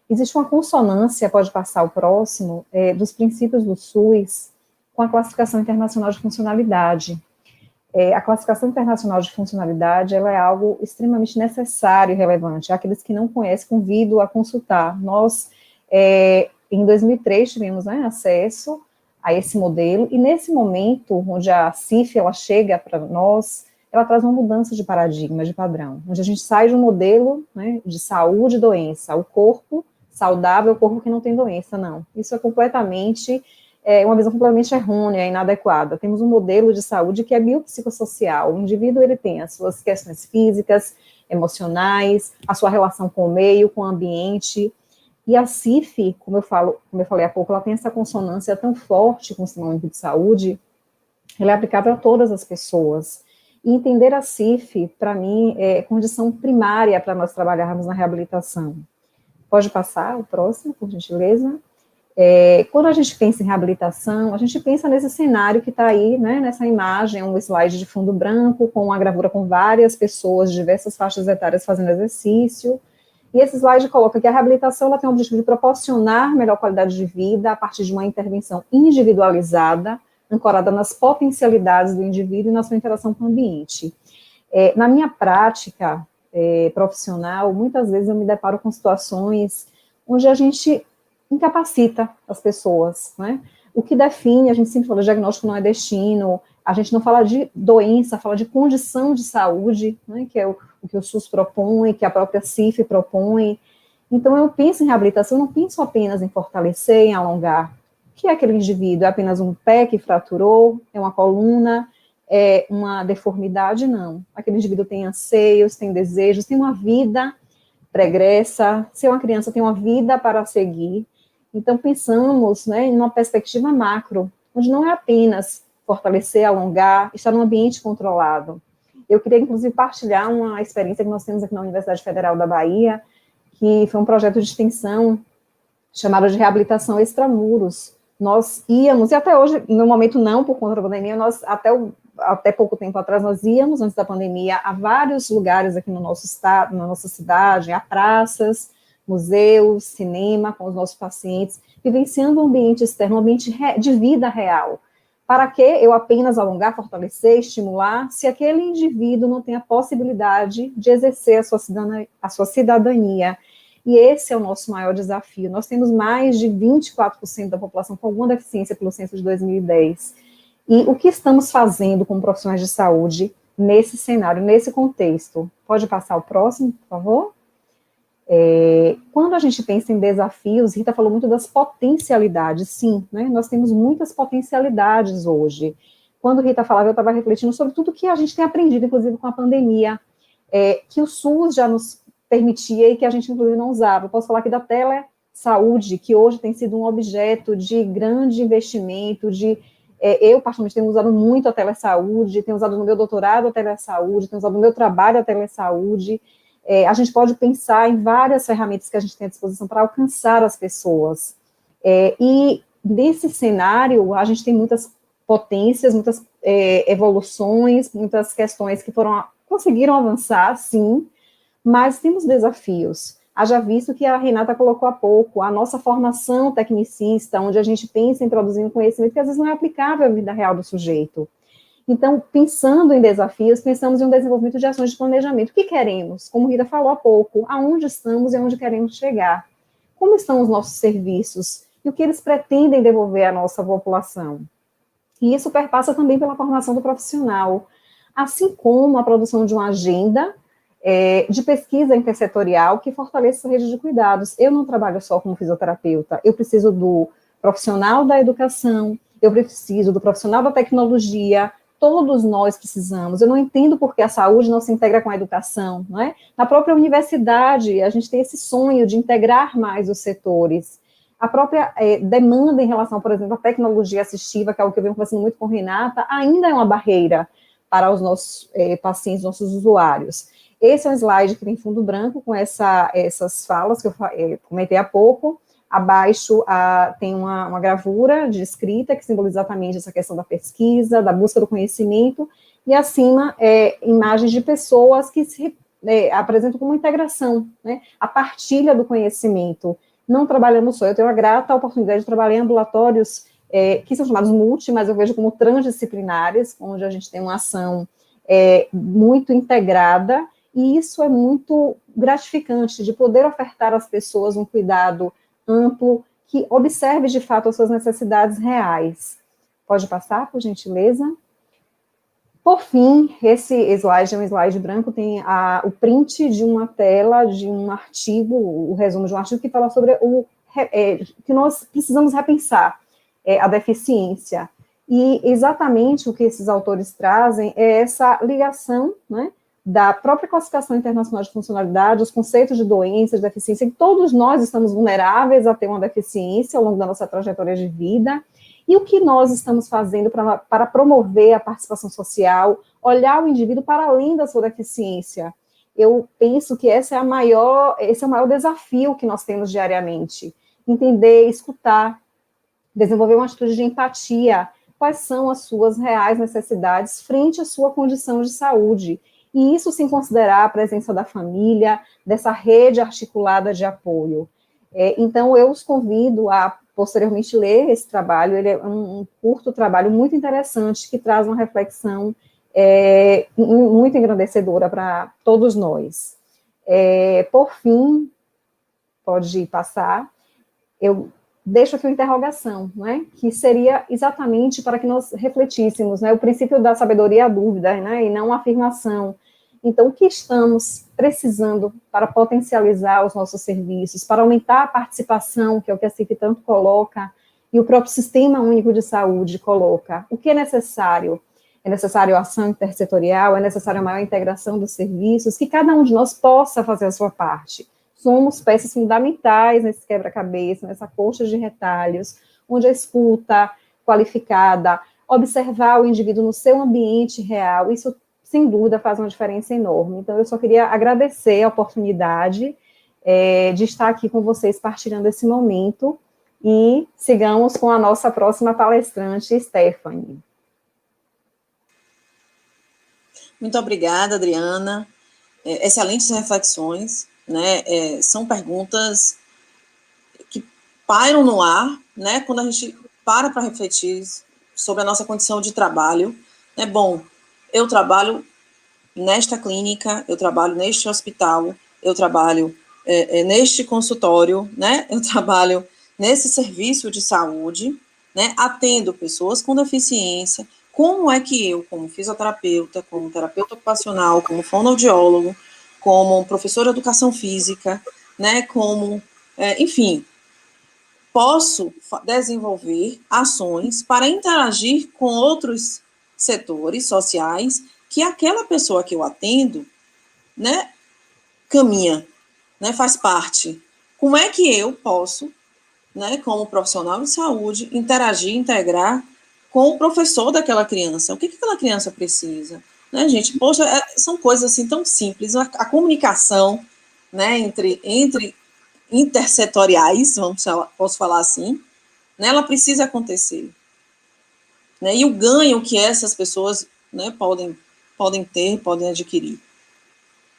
Existe uma consonância, pode passar o próximo, dos princípios do SUS com a classificação internacional de funcionalidade. A classificação internacional de funcionalidade, ela é algo extremamente necessário e relevante. Aqueles que não conhecem, convido a consultar. Nós, em 2003, tivemos acesso a esse modelo, e nesse momento, onde a CIF, ela chega para nós, ela traz uma mudança de paradigma, de padrão, onde a gente sai de um modelo, né, de saúde e doença, o corpo saudável, o corpo que não tem doença, não. Isso é completamente, uma visão completamente errônea e inadequada. Temos um modelo de saúde que é biopsicossocial. O indivíduo, ele tem as suas questões físicas, emocionais, a sua relação com o meio, com o ambiente, e a CIF, como eu falei há pouco, ela tem essa consonância tão forte com o Sistema Único de Saúde, ela é aplicável a todas as pessoas. E entender a CIF, para mim, é condição primária para nós trabalharmos na reabilitação. Pode passar o próximo, por gentileza? Quando a gente pensa em reabilitação, a gente pensa nesse cenário que está aí, né, nessa imagem, um slide de fundo branco, com uma gravura com várias pessoas de diversas faixas etárias fazendo exercício, e esse slide coloca que a reabilitação ela tem o objetivo de proporcionar melhor qualidade de vida a partir de uma intervenção individualizada, ancorada nas potencialidades do indivíduo e na sua interação com o ambiente. Na minha prática profissional, muitas vezes eu me deparo com situações onde a gente incapacita as pessoas, né? O que define, a gente sempre fala, diagnóstico não é destino, a gente não fala de doença, fala de condição de saúde, né, que é o que o SUS propõe, que a própria CIF propõe. Então, eu penso em reabilitação, eu não penso apenas em fortalecer, em alongar. O que é aquele indivíduo? É apenas um pé que fraturou? É uma coluna? É uma deformidade? Não. Aquele indivíduo tem anseios, tem desejos, tem uma vida pregressa, ser uma criança tem uma vida para seguir. Então, pensamos, né, em uma perspectiva macro, onde não é apenas fortalecer, alongar, estar num ambiente controlado. Eu queria, inclusive, partilhar uma experiência que nós temos aqui na Universidade Federal da Bahia, que foi um projeto de extensão chamado de reabilitação extramuros. Nós íamos, e até hoje, no momento não, por conta da pandemia, nós, até pouco tempo atrás, nós íamos, antes da pandemia, a vários lugares aqui no nosso estado, na nossa cidade, a praças, museus, cinema, com os nossos pacientes, vivenciando um ambiente externo, um ambiente de vida real. Para que eu apenas alongar, fortalecer, estimular, se aquele indivíduo não tem a possibilidade de exercer a sua cidadania? E esse é o nosso maior desafio. Nós temos mais de 24% da população com alguma deficiência pelo censo de 2010. E o que estamos fazendo como profissionais de saúde nesse cenário, nesse contexto? Pode passar o próximo, por favor? Quando a gente pensa em desafios, Rita falou muito das potencialidades, sim, né? Nós temos muitas potencialidades hoje. Quando Rita falava, eu estava refletindo sobre tudo que a gente tem aprendido, inclusive com a pandemia. que o SUS já nos permitia e que a gente, inclusive, não usava. Eu posso falar aqui da telesaúde, que hoje tem sido um objeto de grande investimento, eu, particularmente, tenho usado muito a telesaúde, tenho usado no meu doutorado a telesaúde, tenho usado no meu trabalho a telesaúde. A gente pode pensar em várias ferramentas que a gente tem à disposição para alcançar as pessoas. E nesse cenário, a gente tem muitas potências, muitas evoluções, muitas questões que conseguiram avançar, sim, mas temos desafios. Haja visto que a Renata colocou há pouco, a nossa formação tecnicista, onde a gente pensa em produzir um conhecimento que às vezes não é aplicável à vida real do sujeito. Então, pensando em desafios, pensamos em um desenvolvimento de ações de planejamento. O que queremos? Como Rita falou há pouco, aonde estamos e aonde queremos chegar? Como estão os nossos serviços? E o que eles pretendem devolver à nossa população? E isso perpassa também pela formação do profissional, assim como a produção de uma agenda de pesquisa intersetorial que fortaleça a rede de cuidados. Eu não trabalho só como fisioterapeuta, eu preciso do profissional da educação, eu preciso do profissional da tecnologia, todos nós precisamos. Eu não entendo por que a saúde não se integra com a educação, não é? Na própria universidade, a gente tem esse sonho de integrar mais os setores. A própria demanda em relação, por exemplo, à tecnologia assistiva, que é algo que eu venho conversando muito com a Renata, ainda é uma barreira para os nossos pacientes, nossos usuários. Esse é um slide que tem fundo branco com essas falas que eu comentei há pouco. Abaixo tem uma gravura de escrita que simboliza exatamente essa questão da pesquisa, da busca do conhecimento, e acima imagens de pessoas que se apresentam como integração, né? A partilha do conhecimento. Não trabalhamos só, eu tenho a grata oportunidade de trabalhar em ambulatórios que são chamados multi, mas eu vejo como transdisciplinares, onde a gente tem uma ação muito integrada, e isso é muito gratificante, de poder ofertar às pessoas um cuidado amplo, que observe de fato as suas necessidades reais. Pode passar, por gentileza? Por fim, esse slide é um slide branco, tem o print de uma tela, de um artigo, o resumo de um artigo que fala sobre que nós precisamos repensar a deficiência. E exatamente o que esses autores trazem é essa ligação, né, da própria classificação internacional de funcionalidade, os conceitos de doença, de deficiência, que todos nós estamos vulneráveis a ter uma deficiência ao longo da nossa trajetória de vida, e o que nós estamos fazendo para promover a participação social, olhar o indivíduo para além da sua deficiência. Eu penso que esse é o maior desafio que nós temos diariamente, entender, escutar, desenvolver uma atitude de empatia, quais são as suas reais necessidades frente à sua condição de saúde, e isso sem considerar a presença da família, dessa rede articulada de apoio. Então, eu os convido a, posteriormente, ler esse trabalho. Ele é um curto trabalho muito interessante, que traz uma reflexão muito engrandecedora para todos nós. Por fim, pode passar, eu deixo aqui uma interrogação, né, que seria exatamente para que nós refletíssemos, né, o princípio da sabedoria e a dúvida, né, e não a afirmação. Então, o que estamos precisando para potencializar os nossos serviços, para aumentar a participação, que é o que a CIF tanto coloca, e o próprio Sistema Único de Saúde coloca? O que é necessário? É necessário ação intersetorial, é necessário a maior integração dos serviços, que cada um de nós possa fazer a sua parte. Somos peças fundamentais nesse quebra-cabeça, nessa coxa de retalhos, onde a escuta qualificada, observar o indivíduo no seu ambiente real, isso, sem dúvida, faz uma diferença enorme. Então, eu só queria agradecer a oportunidade de estar aqui com vocês, partilhando esse momento, e sigamos com a nossa próxima palestrante, Stephanie. Muito obrigada, Adriana. Excelentes reflexões. Né, são perguntas que pairam no ar, né, quando a gente para refletir sobre a nossa condição de trabalho. Né, bom, eu trabalho nesta clínica, eu trabalho neste hospital, eu trabalho neste consultório, né, eu trabalho nesse serviço de saúde, né, atendo pessoas com deficiência. Como é que eu, como fisioterapeuta, como terapeuta ocupacional, como fonoaudiólogo, como professor de educação física, né, como, enfim, posso desenvolver ações para interagir com outros setores sociais que aquela pessoa que eu atendo né, caminha, né, faz parte. Como é que eu posso, né, como profissional de saúde, interagir, integrar com o professor daquela criança? O que aquela criança precisa? Né, gente? Poxa, são coisas assim tão simples. A comunicação, né, entre intersetoriais, posso falar assim, né, ela precisa acontecer. Né, e o ganho que essas pessoas, né, podem ter, podem adquirir.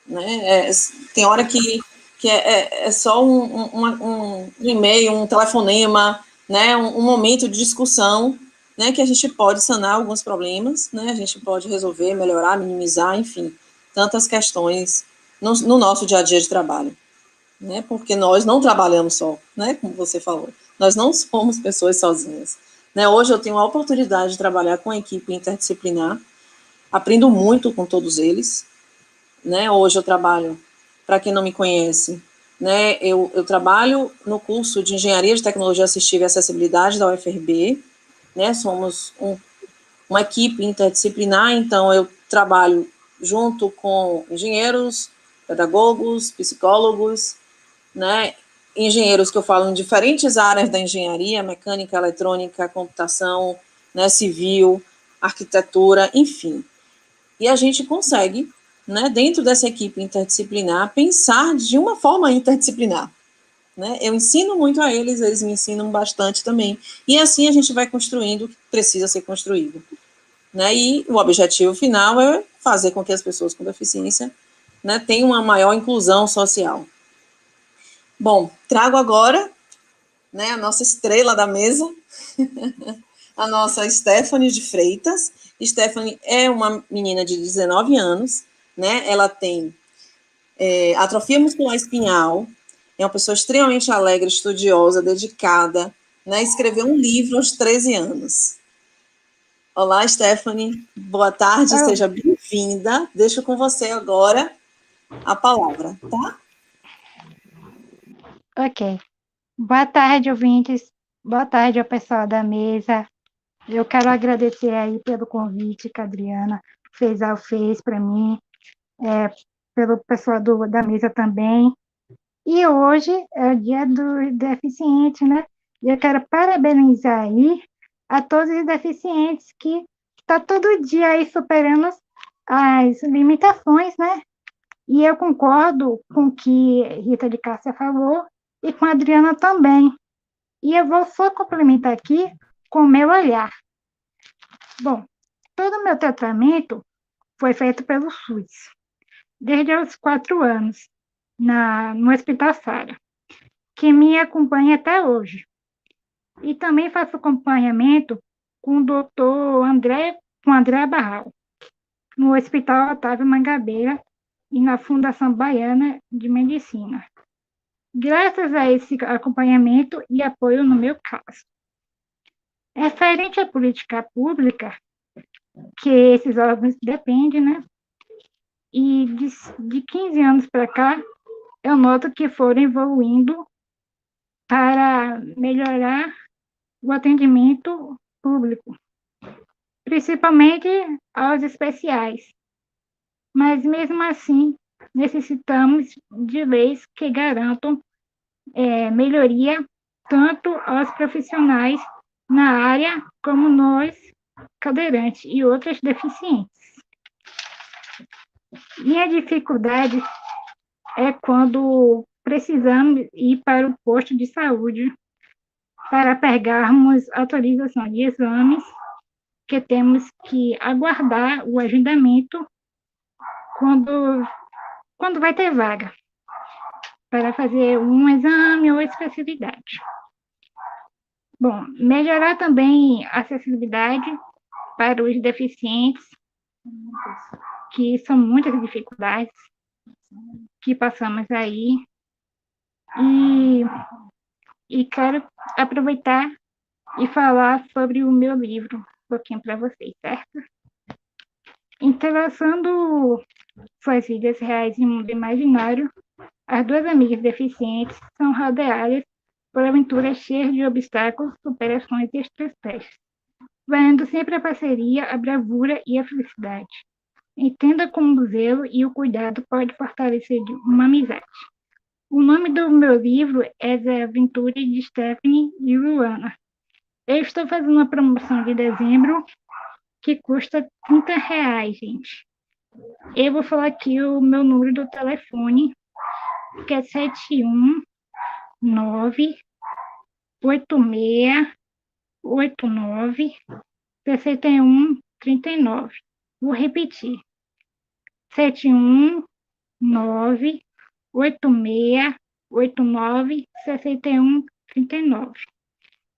Né? Tem hora que é só um e-mail, um telefonema, né? Um momento de discussão, né? Que a gente pode sanar alguns problemas, né? A gente pode resolver, melhorar, minimizar, enfim, tantas questões no nosso dia a dia de trabalho. Né? Porque nós não trabalhamos só, né? Como você falou. Nós não somos pessoas sozinhas. Né? Hoje eu tenho a oportunidade de trabalhar com a equipe interdisciplinar, aprendo muito com todos eles. Né? Hoje eu trabalho, para quem não me conhece, né? Eu trabalho no curso de Engenharia de Tecnologia Assistiva e Acessibilidade da UFRB, né? Somos uma equipe interdisciplinar, então eu trabalho junto com engenheiros, pedagogos, psicólogos, né? Engenheiros que eu falo em diferentes áreas da engenharia, mecânica, eletrônica, computação, né? Civil, arquitetura, enfim. E a gente consegue, né, dentro dessa equipe interdisciplinar, pensar de uma forma interdisciplinar. Né? Eu ensino muito a eles, eles me ensinam bastante também. E assim a gente vai construindo o que precisa ser construído. Né? E o objetivo final é fazer com que as pessoas com deficiência, né, tenham uma maior inclusão social. Bom, trago agora, né, a nossa estrela da mesa, a nossa Stephanie de Freitas. Stephanie é uma menina de 19 anos, né? Ela tem atrofia muscular espinhal, é uma pessoa extremamente alegre, estudiosa, dedicada, né? Escreveu um livro aos 13 anos. Olá, Stephanie, boa tarde, seja bem-vinda. Deixo com você agora a palavra, tá? Ok. Boa tarde, ouvintes. Boa tarde ao pessoal da mesa. Eu quero agradecer aí pelo convite que a Adriana fez para mim, pelo pessoal da mesa também. E hoje é o dia do deficiente, né? E eu quero parabenizar aí a todos os deficientes que estão todo dia aí superando as limitações, né? E eu concordo com o que Rita de Cássia falou e com a Adriana também. E eu vou só complementar aqui com o meu olhar. Bom, todo o meu tratamento foi feito pelo SUS, desde os 4 anos, no Hospital Sara, que me acompanha até hoje. E também faço acompanhamento com o doutor André Barral, no Hospital Otávio Mangabeira e na Fundação Baiana de Medicina. Graças a esse acompanhamento e apoio no meu caso. Referente à política pública, que esses órgãos dependem, né? E de 15 anos para cá, eu noto que foram evoluindo para melhorar o atendimento público, principalmente aos especiais. Mas, mesmo assim, necessitamos de leis que garantam melhoria tanto aos profissionais na área como nós, cadeirantes e outras deficientes. Minha dificuldade é quando precisamos ir para o posto de saúde para pegarmos autorização de exames, que temos que aguardar o agendamento quando vai ter vaga para fazer um exame ou especialidade. Bom, melhorar também a acessibilidade para os deficientes, que são muitas dificuldades que passamos aí. E quero aproveitar e falar sobre o meu livro um pouquinho para vocês, certo? Entrelaçando suas vidas reais em um mundo imaginário, as duas amigas deficientes são rodeadas por aventuras cheias de obstáculos, superações e estresse, valendo sempre a parceria, a bravura e a felicidade. Entenda como o zelo e o cuidado pode fortalecer uma amizade. O nome do meu livro é As Aventuras de Stephanie e Luana. Eu estou fazendo uma promoção de dezembro que custa R$ 30, gente. Eu vou falar aqui o meu número do telefone, que é 719-8689-6139. Vou repetir. 719-8689-6139.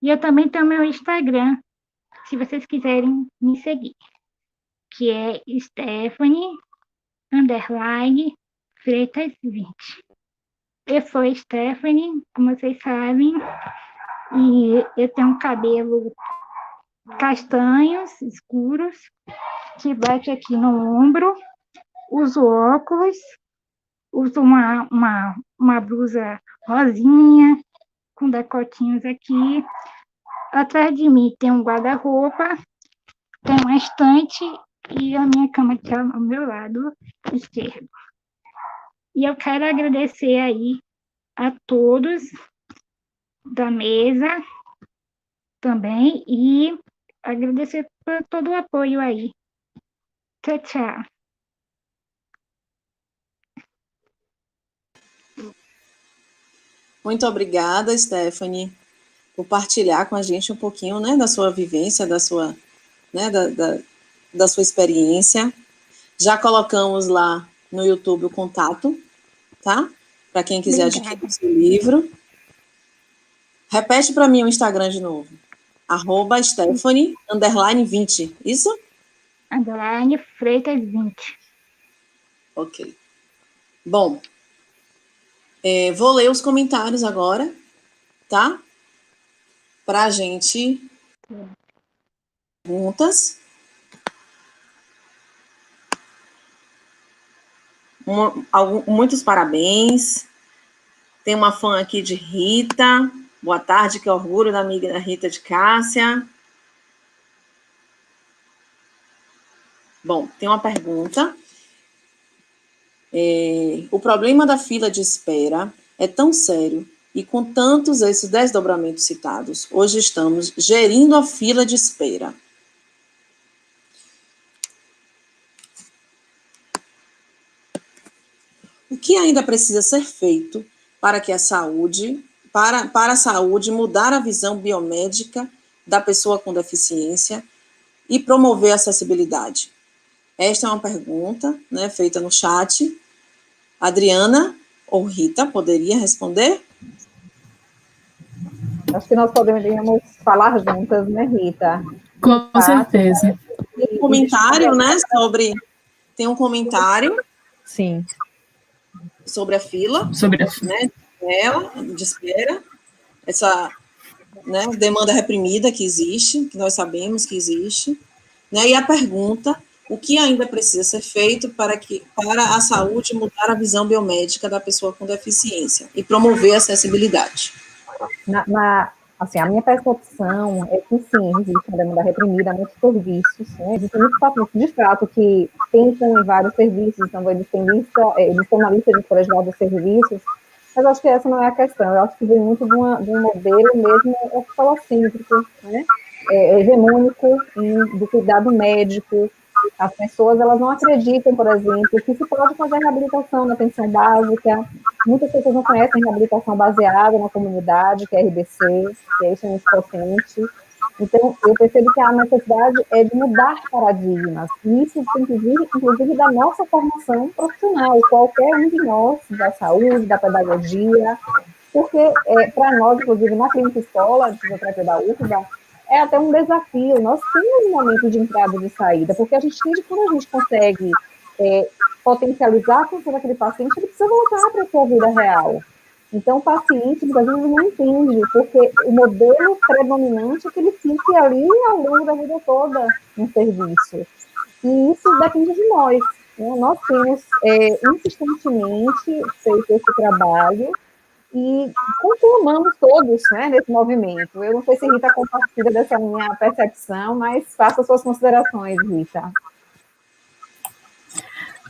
E eu também tenho meu Instagram, se vocês quiserem me seguir, que é Stephanie_Freitas20. Eu sou a Stephanie, como vocês sabem, e eu tenho cabelo castanhos, escuros, que bate aqui no ombro, uso óculos, uso uma blusa rosinha, com decotinhos aqui. Atrás de mim tem um guarda-roupa, tem uma estante e a minha cama aqui ao meu lado esquerdo. E eu quero agradecer aí a todos da mesa também e agradecer por todo o apoio aí. Tchau, tchau. Muito obrigada, Stephanie, por partilhar com a gente um pouquinho, né, da sua vivência, da sua, né, da sua experiência. Já colocamos lá no YouTube o contato, tá? Para quem quiser adquirir o seu livro. Repete para mim o Instagram de novo. @Stephanie_20, isso? _Freitas20. Ok. Bom, vou ler os comentários agora, tá? Para a gente perguntas. Muitos parabéns. Tem uma fã aqui de Rita. Boa tarde, que orgulho da amiga da Rita de Cássia. Bom, tem uma pergunta. O problema da fila de espera é tão sério e com tantos esses desdobramentos citados, hoje estamos gerindo a fila de espera. O que ainda precisa ser feito para que a saúde, para a saúde mudar a visão biomédica da pessoa com deficiência e promover a acessibilidade? Esta é uma pergunta, né, feita no chat. Adriana ou Rita poderia responder? Acho que nós poderíamos falar juntas, né, Rita? Com certeza. Tem um comentário, né, tem um comentário. Sim. Sobre a fila, né, de espera, essa, né, demanda reprimida que existe, que nós sabemos que existe, né, e a pergunta, o que ainda precisa ser feito para a saúde mudar a visão biomédica da pessoa com deficiência e promover a acessibilidade? Assim, a minha percepção é que sim, existe uma demanda reprimida a muitos serviços, né? Existem muitos pacientes, de fato, que tentam em vários serviços, então eles têm uma lista de colegial dos serviços, mas acho que essa não é a questão, eu acho que vem muito de um modelo mesmo falocêntrico, né? Hegemônico do cuidado médico. As pessoas, elas não acreditam, por exemplo, que se pode fazer reabilitação na atenção básica. Muitas pessoas não conhecem reabilitação baseada na comunidade, que é RBC, que é extremamente potente. Então, eu percebo que a necessidade é de mudar paradigmas. E isso tem que vir, inclusive, da nossa formação profissional, qualquer um de nós, da saúde, da pedagogia, porque, para nós, inclusive, na clínica escola de fisioterapia da UFBA, é até um desafio. Nós temos um momento de entrada e de saída, porque a gente entende que quando a gente consegue potencializar a função daquele paciente, ele precisa voltar para a sua vida real. Então, o paciente, muitas vezes, não entende, porque o modelo predominante é que ele fique ali ao longo da vida toda no serviço. E isso depende de nós, né? Nós temos insistentemente feito esse trabalho e continuamos todos, né, nesse movimento. Eu não sei se Rita compartilha dessa minha percepção, mas faça suas considerações, Rita.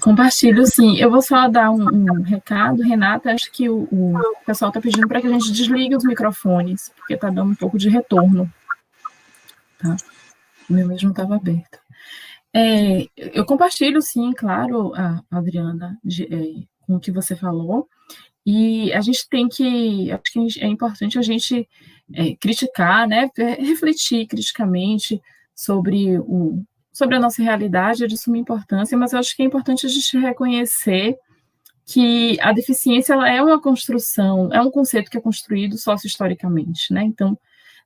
Compartilho, sim. Eu vou só dar um recado, Renata. Acho que o pessoal está pedindo para que a gente desligue os microfones, porque está dando um pouco de retorno. Tá? O meu mesmo estava aberto. Eu compartilho, sim, claro, Adriana, com o que você falou. E a gente tem que, acho que é importante a gente criticar, né, refletir criticamente sobre a nossa realidade, é de suma importância, mas eu acho que é importante a gente reconhecer que a deficiência ela é uma construção, é um conceito que é construído socio-historicamente, né? Então,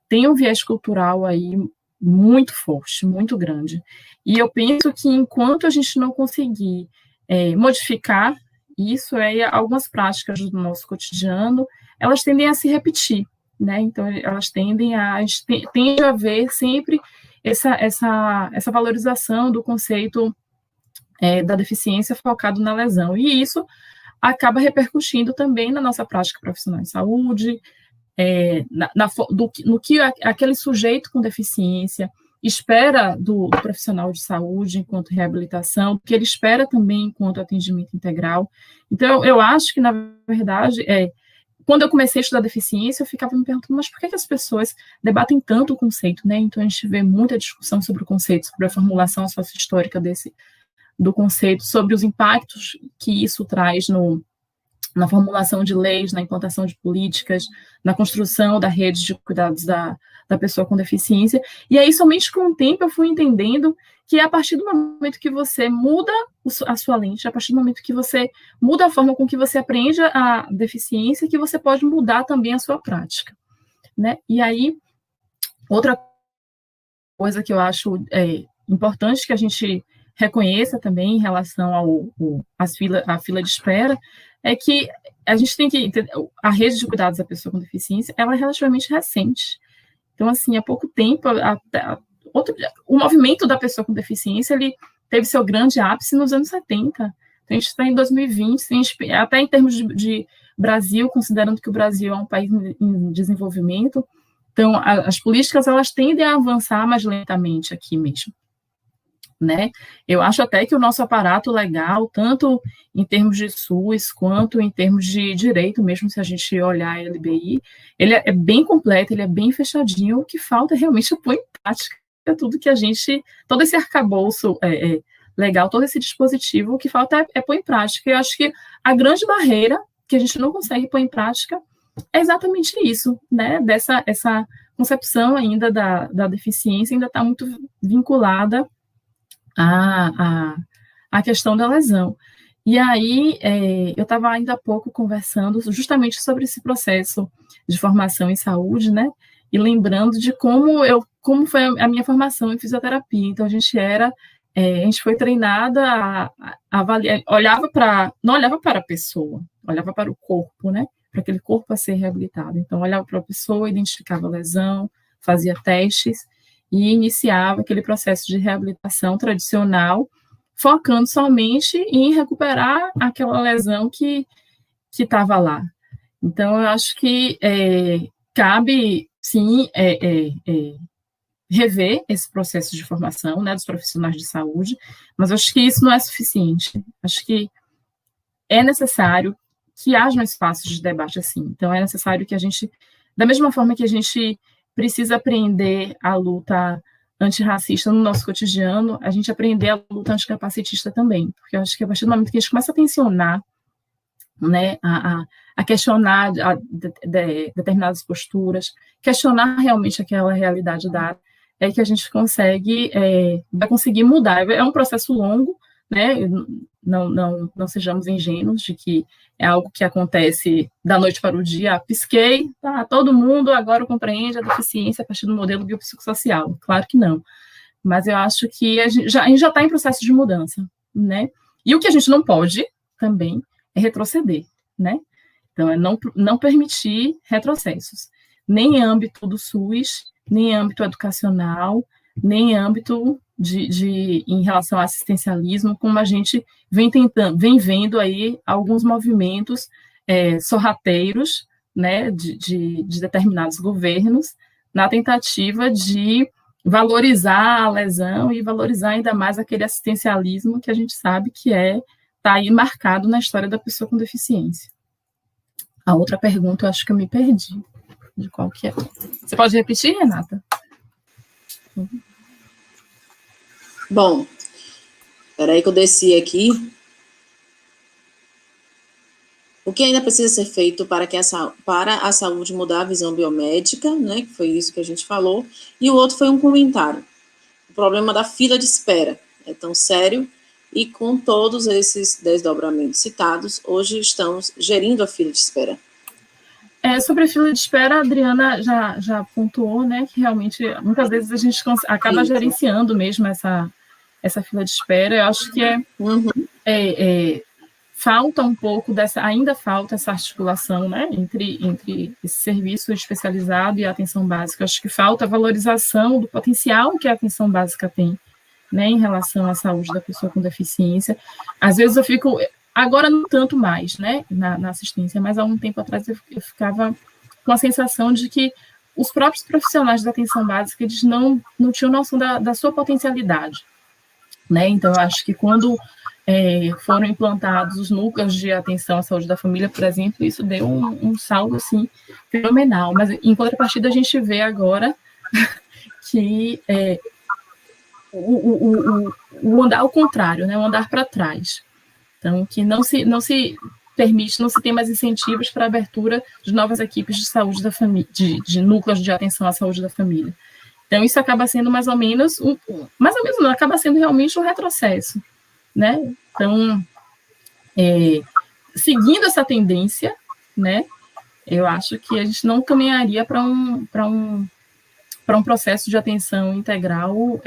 tem um viés cultural aí muito forte, muito grande. E eu penso que enquanto a gente não conseguir modificar isso, algumas práticas do nosso cotidiano, elas tendem a se repetir, né? Então, elas tende a haver sempre essa valorização do conceito da deficiência focado na lesão. E isso acaba repercutindo também na nossa prática profissional de saúde, no que aquele sujeito com deficiência espera do profissional de saúde enquanto reabilitação, o que ele espera também enquanto atendimento integral. Então, eu acho que, na verdade, quando eu comecei a estudar deficiência, eu ficava me perguntando, mas por que as pessoas debatem tanto o conceito, né? Então, a gente vê muita discussão sobre o conceito, sobre a formulação socio-histórica do conceito, sobre os impactos que isso traz na formulação de leis, na implantação de políticas, na construção da rede de cuidados da pessoa com deficiência. E aí, somente com o tempo, eu fui entendendo que a partir do momento que você muda a sua lente, a partir do momento que você muda a forma com que você aprende a deficiência, que você pode mudar também a sua prática, né? E aí, outra coisa que eu acho importante que a gente reconheça também em relação à fila de espera, é que a gente tem que entender, a rede de cuidados da pessoa com deficiência, ela é relativamente recente. Então, assim, há pouco tempo, o movimento da pessoa com deficiência, ele teve seu grande ápice nos anos 70. Então, a gente está em 2020, até em termos de Brasil, considerando que o Brasil é um país em desenvolvimento, então, as políticas, elas tendem a avançar mais lentamente aqui mesmo, né? Eu acho até que o nosso aparato legal, tanto em termos de SUS, quanto em termos de direito, mesmo se a gente olhar a LBI, ele é bem completo, ele é bem fechadinho, o que falta é realmente pôr em prática tudo que todo esse arcabouço legal, todo esse dispositivo, o que falta é pôr em prática. Eu acho que a grande barreira que a gente não consegue pôr em prática é exatamente isso, né? Essa concepção ainda da deficiência ainda está muito vinculada a questão da lesão. E aí, eu estava ainda há pouco conversando justamente sobre esse processo de formação em saúde, né? E lembrando de como foi a minha formação em fisioterapia. Então, a gente foi treinada a avaliar, não olhava para a pessoa, olhava para o corpo, né? Para aquele corpo a ser reabilitado. Então, olhava para a pessoa, identificava a lesão, fazia testes, e iniciava aquele processo de reabilitação tradicional, focando somente em recuperar aquela lesão que estava lá. Então, eu acho que cabe, sim, rever esse processo de formação, né, dos profissionais de saúde, mas acho que isso não é suficiente. Acho que é necessário que haja um espaço de debate assim. Então, é necessário que a gente, da mesma forma que a gente precisa aprender a luta antirracista no nosso cotidiano, a gente aprender a luta anticapacitista também, porque eu acho que a partir do momento que a gente começa a tensionar, né, a questionar determinadas posturas, questionar realmente aquela realidade dada, é que a gente vai conseguir mudar. É um processo longo, né? Não sejamos ingênuos de que é algo que acontece da noite para o dia. Pisquei, tá, todo mundo agora compreende a deficiência a partir do modelo biopsicossocial. Claro que não. Mas eu acho que a gente já está em processo de mudança, né? E o que a gente não pode também é retroceder, né? Então, é não permitir retrocessos, nem em âmbito do SUS, nem em âmbito educacional, nem em âmbito em relação ao assistencialismo, como a gente vem vendo aí alguns movimentos sorrateiros, né, de determinados governos, na tentativa de valorizar a lesão e valorizar ainda mais aquele assistencialismo que a gente sabe que é está aí marcado na história da pessoa com deficiência. A outra pergunta, eu acho que eu me perdi. De qual que é? Você pode repetir, Renata? Bom, espera aí que eu desci aqui. O que ainda precisa ser feito para a saúde mudar a visão biomédica, né, que foi isso que a gente falou, e o outro foi um comentário. O problema da fila de espera é tão sério, e com todos esses desdobramentos citados, hoje estamos gerindo a fila de espera. Sobre a fila de espera, a Adriana já pontuou, né, que realmente, muitas vezes, a gente acaba gerenciando mesmo essa fila de espera. Eu acho que falta um pouco ainda falta essa articulação, né, entre esse serviço especializado e a atenção básica. Eu acho que falta a valorização do potencial que a atenção básica tem, né, em relação à saúde da pessoa com deficiência. Às vezes eu fico, agora não tanto mais, né, na assistência, mas há um tempo atrás eu ficava com a sensação de que os próprios profissionais da atenção básica, eles não tinham noção da sua potencialidade, né. Então eu acho que quando foram implantados os núcleos de atenção à saúde da família, por exemplo, isso deu um saldo, assim, fenomenal. Mas, em contrapartida, a gente vê agora que o andar ao contrário, né, o andar para trás. Então, que não se permite, não se tem mais incentivos para a abertura de novas equipes de saúde da família, de núcleos de atenção à saúde da família. Então, isso acaba sendo mais ou menos não, acaba sendo realmente um retrocesso, né? Então, seguindo essa tendência, né, eu acho que a gente não caminharia para um processo de atenção integral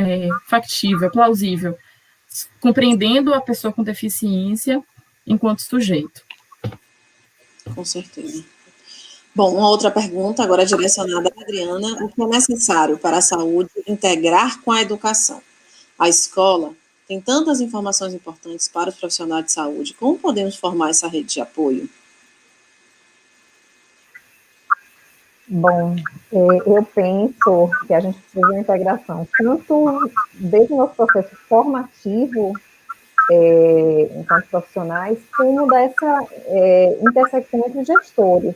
factível, plausível, compreendendo a pessoa com deficiência enquanto sujeito. Com certeza. Bom, uma outra pergunta, agora direcionada à Adriana. O que é necessário para a saúde integrar com a educação? A escola tem tantas informações importantes para os profissionais de saúde. Como podemos formar essa rede de apoio? Bom, eu penso que a gente precisa de uma integração, tanto desde o nosso processo formativo, enquanto profissionais, como dessa intersecção entre gestores.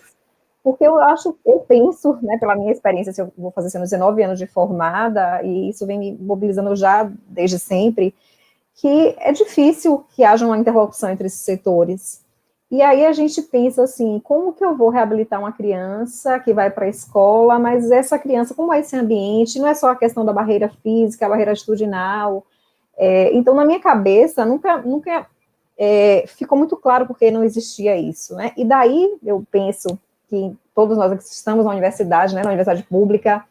Porque eu penso, né, pela minha experiência, eu vou fazer 19 anos de formada, e isso vem me mobilizando já desde sempre, que é difícil que haja uma interlocução entre esses setores. E aí a gente pensa assim, como que eu vou reabilitar uma criança que vai para a escola, mas essa criança, como é esse ambiente? Não é só a questão da barreira física, a barreira atitudinal. Então, na minha cabeça, nunca ficou muito claro porque não existia isso, né? E daí eu penso que todos nós que estamos na universidade, né, na universidade pública,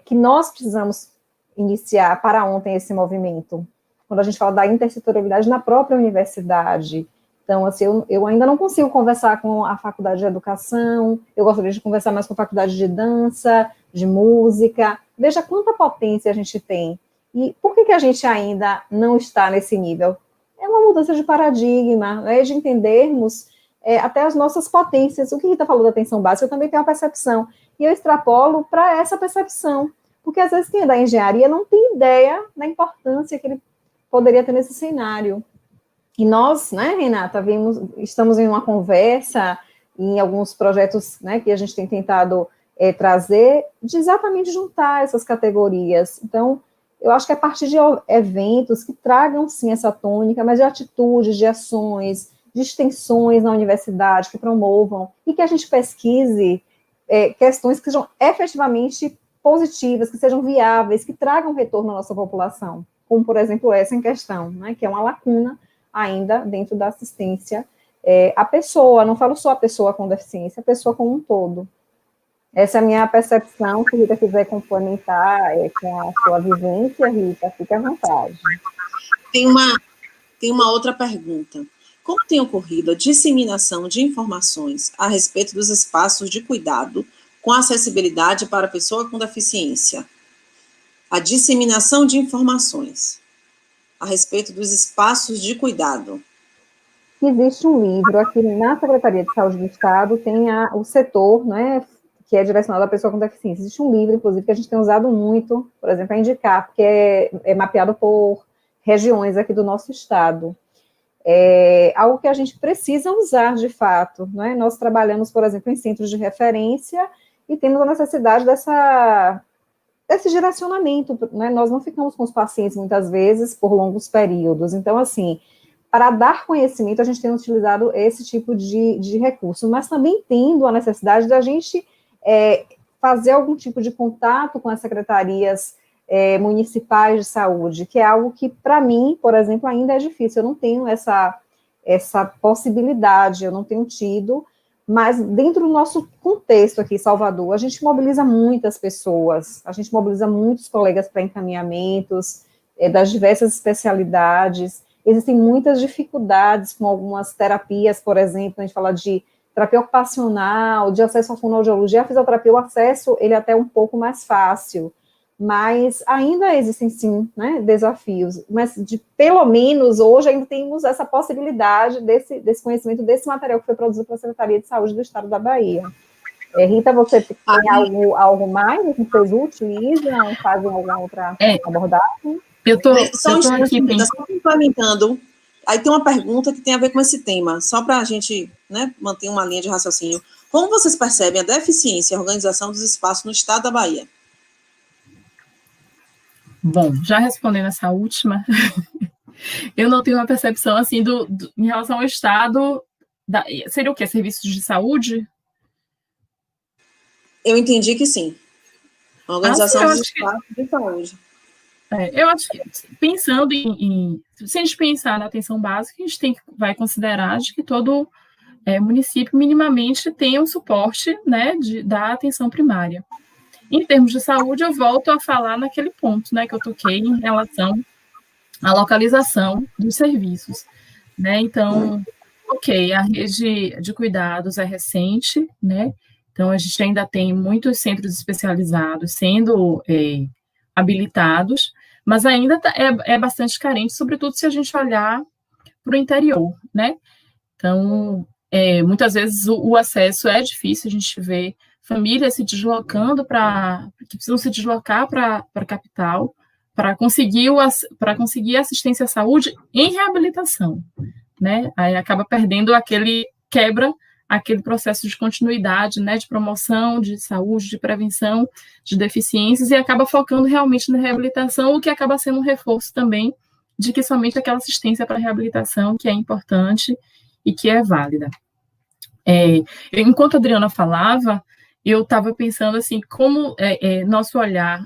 que nós precisamos iniciar para ontem esse movimento. Quando a gente fala da intersetorialidade na própria universidade. Então, assim, eu ainda não consigo conversar com a faculdade de educação, eu gostaria de conversar mais com a faculdade de dança, de música. Veja quanta potência a gente tem. E por que a gente ainda não está nesse nível? É uma mudança de paradigma, né, de entendermos até as nossas potências. O que Rita falou da atenção básica, eu também tenho uma percepção. E eu extrapolo para essa percepção. Porque, às vezes, quem é da engenharia não tem ideia da importância que ele poderia ter nesse cenário. E nós, né, Renata, estamos em uma conversa, em alguns projetos, né, que a gente tem tentado trazer, de exatamente juntar essas categorias. Então, eu acho que a partir de eventos que tragam, sim, essa tônica, mas de atitudes, de ações, de extensões na universidade, que promovam, e que a gente pesquise questões que sejam efetivamente positivas, que sejam viáveis, que tragam retorno à nossa população, como, por exemplo, essa em questão, né, que é uma lacuna ainda dentro da assistência à pessoa, não falo só a pessoa com deficiência, a pessoa como um todo. Essa é a minha percepção. Se a Rita quiser complementar com a sua vivência, Rita, fique à vontade. Tem uma outra pergunta. Como tem ocorrido a disseminação de informações a respeito dos espaços de cuidado com acessibilidade para a pessoa com deficiência? A disseminação de informações a respeito dos espaços de cuidado. Existe um livro aqui na Secretaria de Saúde do Estado, tem o setor, né, que é direcionado à pessoa com deficiência. Existe um livro, inclusive, que a gente tem usado muito, por exemplo, a indicar, porque é mapeado por regiões aqui do nosso estado. é algo que a gente precisa usar de fato, né? Nós trabalhamos, por exemplo, em centros de referência e temos a necessidade desse direcionamento, né? Nós não ficamos com os pacientes, muitas vezes, por longos períodos. Então, assim, para dar conhecimento, a gente tem utilizado esse tipo de recurso, mas também tendo a necessidade da gente fazer algum tipo de contato com as secretarias municipais de saúde, que é algo que, para mim, por exemplo, ainda é difícil. Eu não tenho essa possibilidade, eu não tenho tido, mas dentro do nosso contexto aqui, Salvador, a gente mobiliza muitas pessoas, a gente mobiliza muitos colegas para encaminhamentos das diversas especialidades. Existem muitas dificuldades com algumas terapias, por exemplo, a gente fala de terapia ocupacional, de acesso à fonoaudiologia, a fisioterapia, o acesso, ele é até um pouco mais fácil, mas ainda existem, sim, né, desafios, mas pelo menos hoje ainda temos essa possibilidade desse conhecimento, desse material que foi produzido pela Secretaria de Saúde do Estado da Bahia. Rita, você tem algo mais que vocês utilizam, fazem alguma outra abordagem? Eu estou aqui só complementando. Aí tem uma pergunta que tem a ver com esse tema, só para a gente, né, manter uma linha de raciocínio. Como vocês percebem a deficiência e a organização dos espaços no estado da Bahia? Bom, já respondendo essa última, eu não tenho uma percepção assim em relação ao estado. Seria o quê? Serviços de saúde? Eu entendi que sim. A organização dos espaços de saúde. Eu acho que, pensando se a gente pensar na atenção básica, a gente vai considerar de que todo município minimamente tem um suporte, né, da atenção primária. Em termos de saúde, eu volto a falar naquele ponto, né, que eu toquei em relação à localização dos serviços, né? Então, a rede de cuidados é recente, né? Então, a gente ainda tem muitos centros especializados sendo habilitados, mas ainda é bastante carente, sobretudo se a gente olhar para o interior, né? Então, muitas vezes o acesso é difícil, a gente vê famílias se deslocando que precisam se deslocar para a capital para conseguir assistência à saúde em reabilitação, né? Aí acaba perdendo quebra aquele processo de continuidade, né, de promoção de saúde, de prevenção de deficiências, e acaba focando realmente na reabilitação, o que acaba sendo um reforço também de que somente aquela assistência para a reabilitação que é importante e que é válida. Enquanto a Adriana falava, eu estava pensando assim, como nosso olhar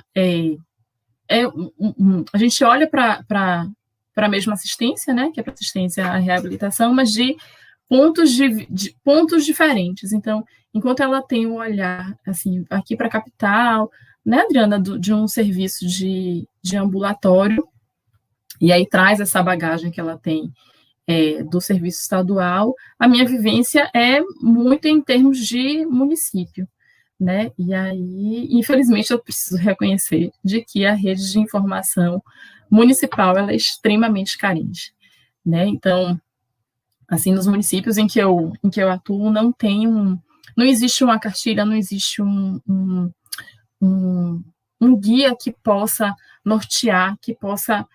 a gente olha para a mesma assistência, né, que é para assistência à reabilitação, mas de pontos diferentes. Então, enquanto ela tem um olhar assim, aqui para a capital, né, Adriana, de um serviço de ambulatório, e aí traz essa bagagem que ela tem do serviço estadual, a minha vivência é muito em termos de município, né? E aí, infelizmente, eu preciso reconhecer de que a rede de informação municipal ela é extremamente carente, né? Então, assim, nos municípios em que eu atuo, não existe uma cartilha, não existe um guia que possa nortear, que possa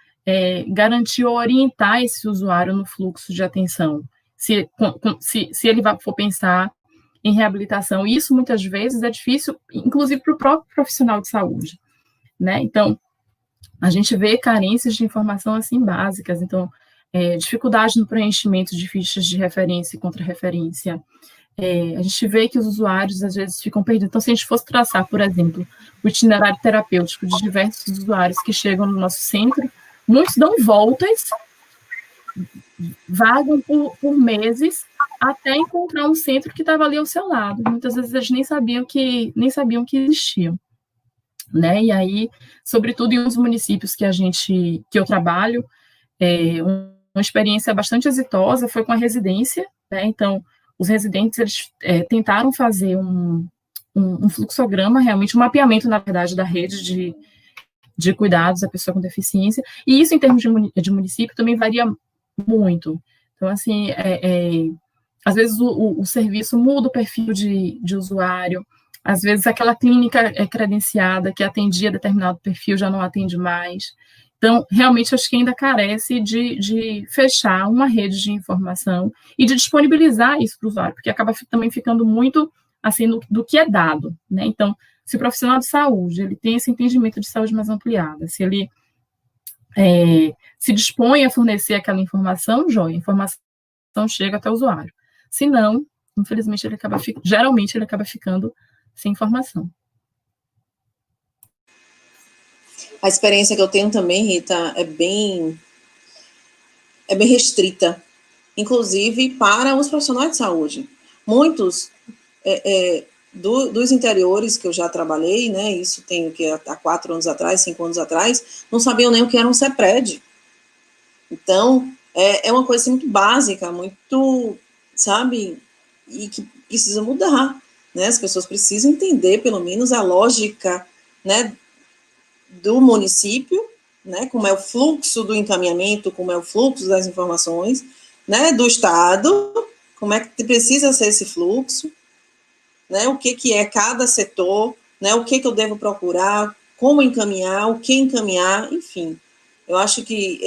garantir ou orientar esse usuário no fluxo de atenção, se ele for pensar em reabilitação. E isso, muitas vezes, é difícil, inclusive para o próprio profissional de saúde, né? Então, a gente vê carências de informação, assim, básicas. Então, dificuldade no preenchimento de fichas de referência e contra-referência. A gente vê que os usuários, às vezes, ficam perdidos. Então, se a gente fosse traçar, por exemplo, o itinerário terapêutico de diversos usuários que chegam no nosso centro, muitos dão voltas, vagam por meses, até encontrar um centro que estava ali ao seu lado. Muitas vezes eles nem sabiam que existiam, né? E aí, sobretudo em uns municípios que eu trabalho, uma experiência bastante exitosa foi com a residência, né? Então, os residentes eles tentaram fazer um fluxograma, realmente um mapeamento, na verdade, da rede de cuidados da pessoa com deficiência, e isso, em termos de município, também varia muito. Então, assim, às vezes o serviço muda o perfil de usuário, às vezes aquela clínica credenciada que atendia determinado perfil já não atende mais. Então, realmente, acho que ainda carece de fechar uma rede de informação e de disponibilizar isso para o usuário, porque acaba também ficando muito assim do que é dado, né? Então, se o profissional de saúde ele tem esse entendimento de saúde mais ampliada, se ele se dispõe a fornecer aquela informação, joia, a informação chega até o usuário. Se não, infelizmente, geralmente ele acaba ficando sem informação. A experiência que eu tenho também, Rita, é bem restrita, inclusive para os profissionais de saúde. Muitos dos interiores que eu já trabalhei, né, isso tem o que há 4 anos atrás, 5 anos atrás, não sabiam nem o que era um CEPRED. Então, é uma coisa assim, muito básica, muito, sabe, e que precisa mudar, né? As pessoas precisam entender, pelo menos, a lógica, né, do município, né, como é o fluxo do encaminhamento, como é o fluxo das informações, né, do Estado, como é que precisa ser esse fluxo, né, o que é cada setor, né, o que eu devo procurar, como encaminhar, o que encaminhar, enfim. Eu acho que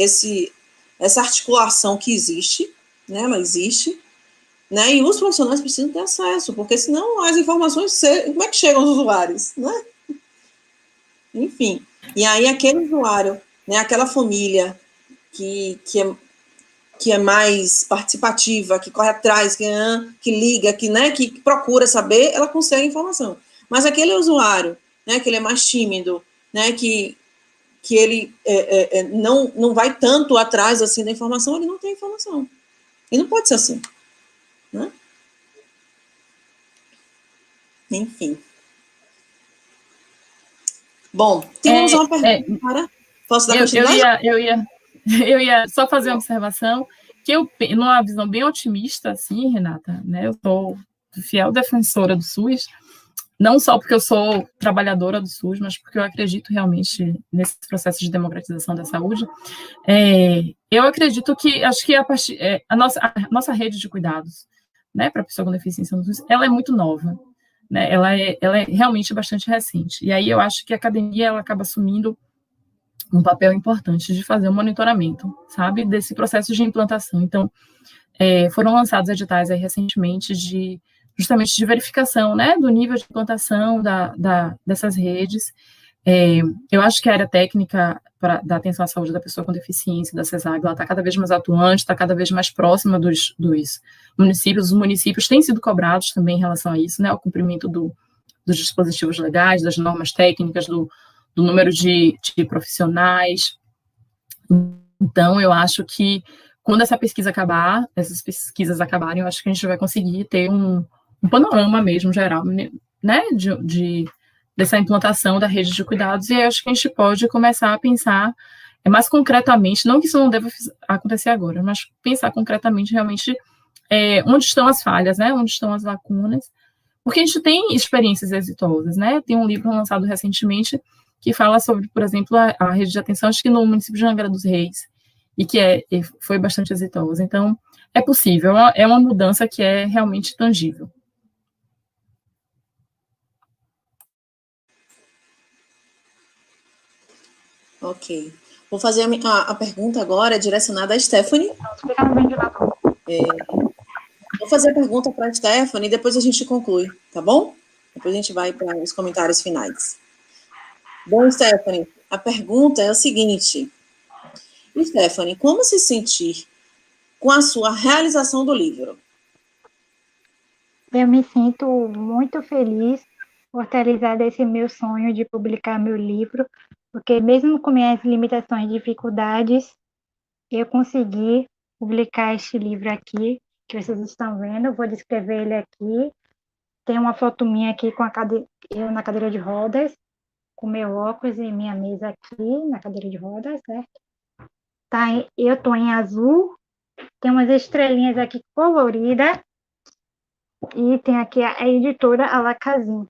essa articulação que existe, né, ela existe, né, e os profissionais precisam ter acesso, porque senão as informações, como é que chegam aos usuários, né? Enfim, e aí aquele usuário, né, aquela família que é mais participativa, que corre atrás, que liga, né, que procura saber, ela consegue informação. Mas aquele usuário, né, que ele é mais tímido, né, que ele não vai tanto atrás assim da informação, ele não tem informação. E não pode ser assim, né? Enfim. Bom, temos uma pergunta para... Posso dar continuidade? Eu ia só fazer uma observação, que eu, numa visão bem otimista, assim, Renata, né, eu sou fiel defensora do SUS, não só porque eu sou trabalhadora do SUS, mas porque eu acredito realmente nesse processo de democratização da saúde. Eu acredito que, acho que a nossa rede de cuidados, né, para a pessoa com deficiência no SUS, ela é muito nova, né, ela é realmente bastante recente, e aí eu acho que a academia, ela acaba assumindo um papel importante de fazer um monitoramento, sabe, desse processo de implantação. Então, foram lançados editais aí recentemente justamente de verificação, né, do nível de implantação dessas redes. Eu acho que a área técnica da atenção à saúde da pessoa com deficiência, da CESAG, ela está cada vez mais atuante, está cada vez mais próxima dos municípios. Os municípios têm sido cobrados também em relação a isso, né, ao cumprimento dos dispositivos legais, das normas técnicas, do número de profissionais. Então, eu acho que quando essas pesquisas acabarem, eu acho que a gente vai conseguir ter um panorama mesmo geral, né, dessa implantação da rede de cuidados, e eu acho que a gente pode começar a pensar mais concretamente, não que isso não deva acontecer agora, mas pensar concretamente realmente onde estão as falhas, né, onde estão as lacunas, porque a gente tem experiências exitosas, né, tem um livro lançado recentemente que fala sobre, por exemplo, a rede de atenção, acho que no município de Angra dos Reis, e que foi bastante exitosa. Então, é possível, é uma mudança que é realmente tangível. Ok. Vou fazer a pergunta agora direcionada a Stephanie. Vou fazer a pergunta para a Stephanie e depois a gente conclui, tá bom? Depois a gente vai para os comentários finais. Bom, Stephanie, a pergunta é a seguinte. Stephanie, como se sentir com a sua realização do livro? Eu me sinto muito feliz por ter realizado esse meu sonho de publicar meu livro, porque mesmo com minhas limitações e dificuldades, eu consegui publicar este livro aqui, que vocês estão vendo. Eu vou descrever ele aqui. Tem uma foto minha aqui com eu na cadeira de rodas, com meu óculos e minha mesa aqui na cadeira de rodas, certo? Eu estou em azul, tem umas estrelinhas aqui coloridas, e tem aqui a editora Alacazim.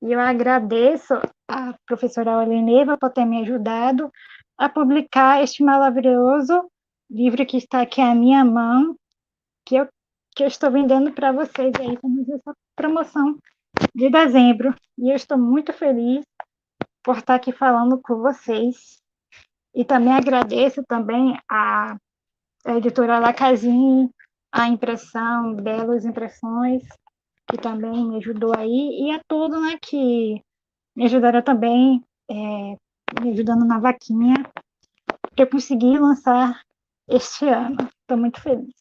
E eu agradeço a professora Oleneva por ter me ajudado a publicar este maravilhoso livro que está aqui à minha mão, que eu estou vendendo para vocês aí, para essa promoção de dezembro. E eu estou muito feliz por estar aqui falando com vocês. E também agradeço também a editora Lacazine, a impressão, Belas Impressões, que também me ajudou aí, e a todos, né, que me ajudaram também, me ajudando na vaquinha, que eu consegui lançar este ano. Estou muito feliz.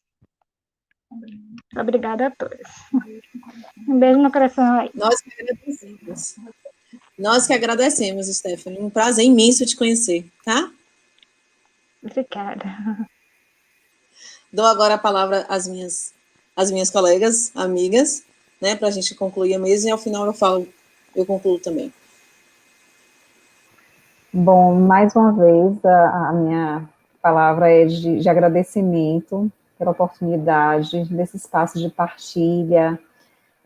Obrigada a todos. Um beijo no coração aí. Nós que agradecemos. Nós que agradecemos, Stephanie. Um prazer imenso te conhecer, tá? Obrigada. Dou agora a palavra às minhas colegas, amigas, né, para a gente concluir a mesa, e ao final eu concluo também. Bom, mais uma vez, a minha palavra é de agradecimento pela oportunidade desse espaço de partilha,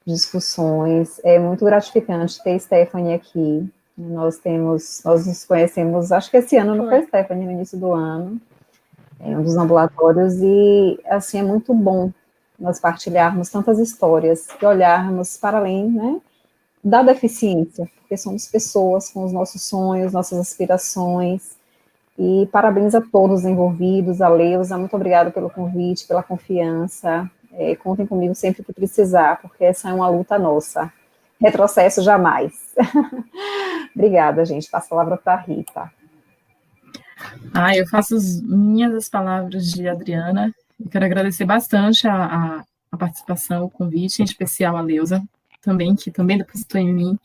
discussões. É muito gratificante ter Stephanie aqui. Nós nos conhecemos, acho que esse ano, não foi, Stephanie, no início do ano, em um dos ambulatórios, e, assim, é muito bom nós partilharmos tantas histórias e olharmos para além, né, da deficiência, porque somos pessoas com os nossos sonhos, nossas aspirações, e parabéns a todos os envolvidos, a Leusa, muito obrigada pelo convite, pela confiança, contem comigo sempre que precisar, porque essa é uma luta nossa, retrocesso jamais. Obrigada, gente, passo a palavra para a Rita. Eu faço minhas as palavras de Adriana, eu quero agradecer bastante a participação, o convite, em especial a Leusa, também, que também depositou em mim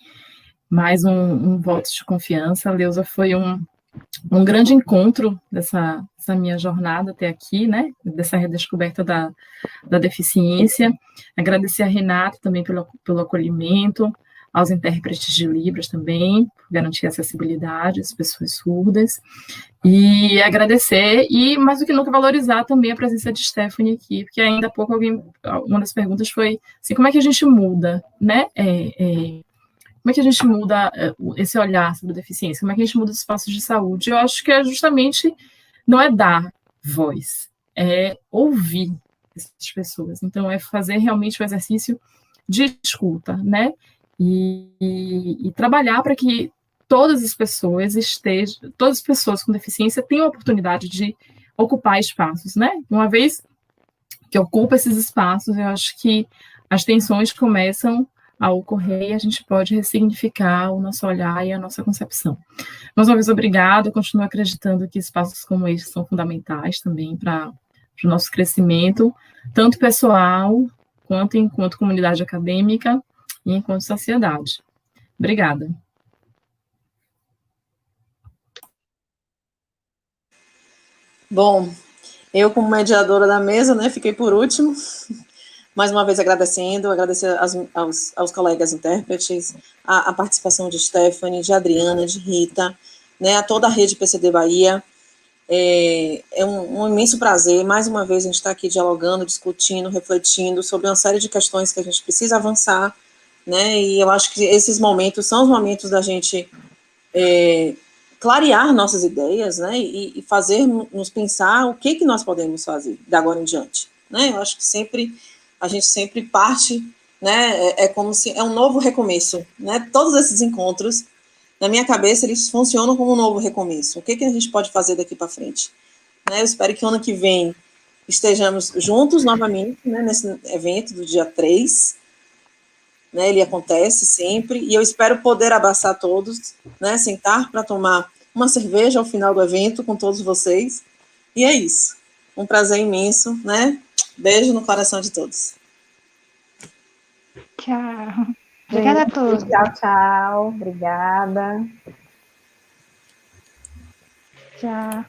mais um voto de confiança. A Leusa foi um grande encontro dessa minha jornada até aqui, né, dessa redescoberta da deficiência. Agradecer a Renata também pelo acolhimento, aos intérpretes de Libras também, por garantir a acessibilidade às pessoas surdas, e agradecer, e mais do que nunca valorizar também a presença de Stephanie aqui, porque ainda há pouco uma das perguntas foi assim, como é que a gente muda, né, como é que a gente muda esse olhar sobre a deficiência? Como é que a gente muda os espaços de saúde? Eu acho que é justamente, não é dar voz, é ouvir essas pessoas. Então, é fazer realmente o exercício de escuta, né? E trabalhar para que todas as pessoas com deficiência tenham a oportunidade de ocupar espaços, né? Uma vez que ocupa esses espaços, eu acho que as tensões começam a ocorrer e a gente pode ressignificar o nosso olhar e a nossa concepção. Mais uma vez, obrigada, eu continuo acreditando que espaços como estes são fundamentais também para o nosso crescimento, tanto pessoal, quanto enquanto comunidade acadêmica e enquanto sociedade. Obrigada. Bom, eu como mediadora da mesa, né, fiquei por último, mais uma vez agradecer aos colegas intérpretes, a participação de Stephanie, de Adriana, de Rita, né, a toda a rede PCD Bahia. É um imenso prazer, mais uma vez, a gente está aqui dialogando, discutindo, refletindo sobre uma série de questões que a gente precisa avançar, né, e eu acho que esses momentos são os momentos da gente clarear nossas ideias, né, e fazer nos pensar o que nós podemos fazer de agora em diante, né, eu acho que a gente sempre parte, né, é como se é um novo recomeço, né, todos esses encontros, na minha cabeça, eles funcionam como um novo recomeço, o que a gente pode fazer daqui para frente, né, eu espero que ano que vem estejamos juntos novamente, né, nesse evento do dia 3, né, ele acontece sempre, e eu espero poder abraçar todos, né, sentar para tomar uma cerveja ao final do evento com todos vocês, e é isso, um prazer imenso, né, beijo no coração de todos. Tchau. Obrigada a todos. Tchau, tchau, obrigada. Tchau.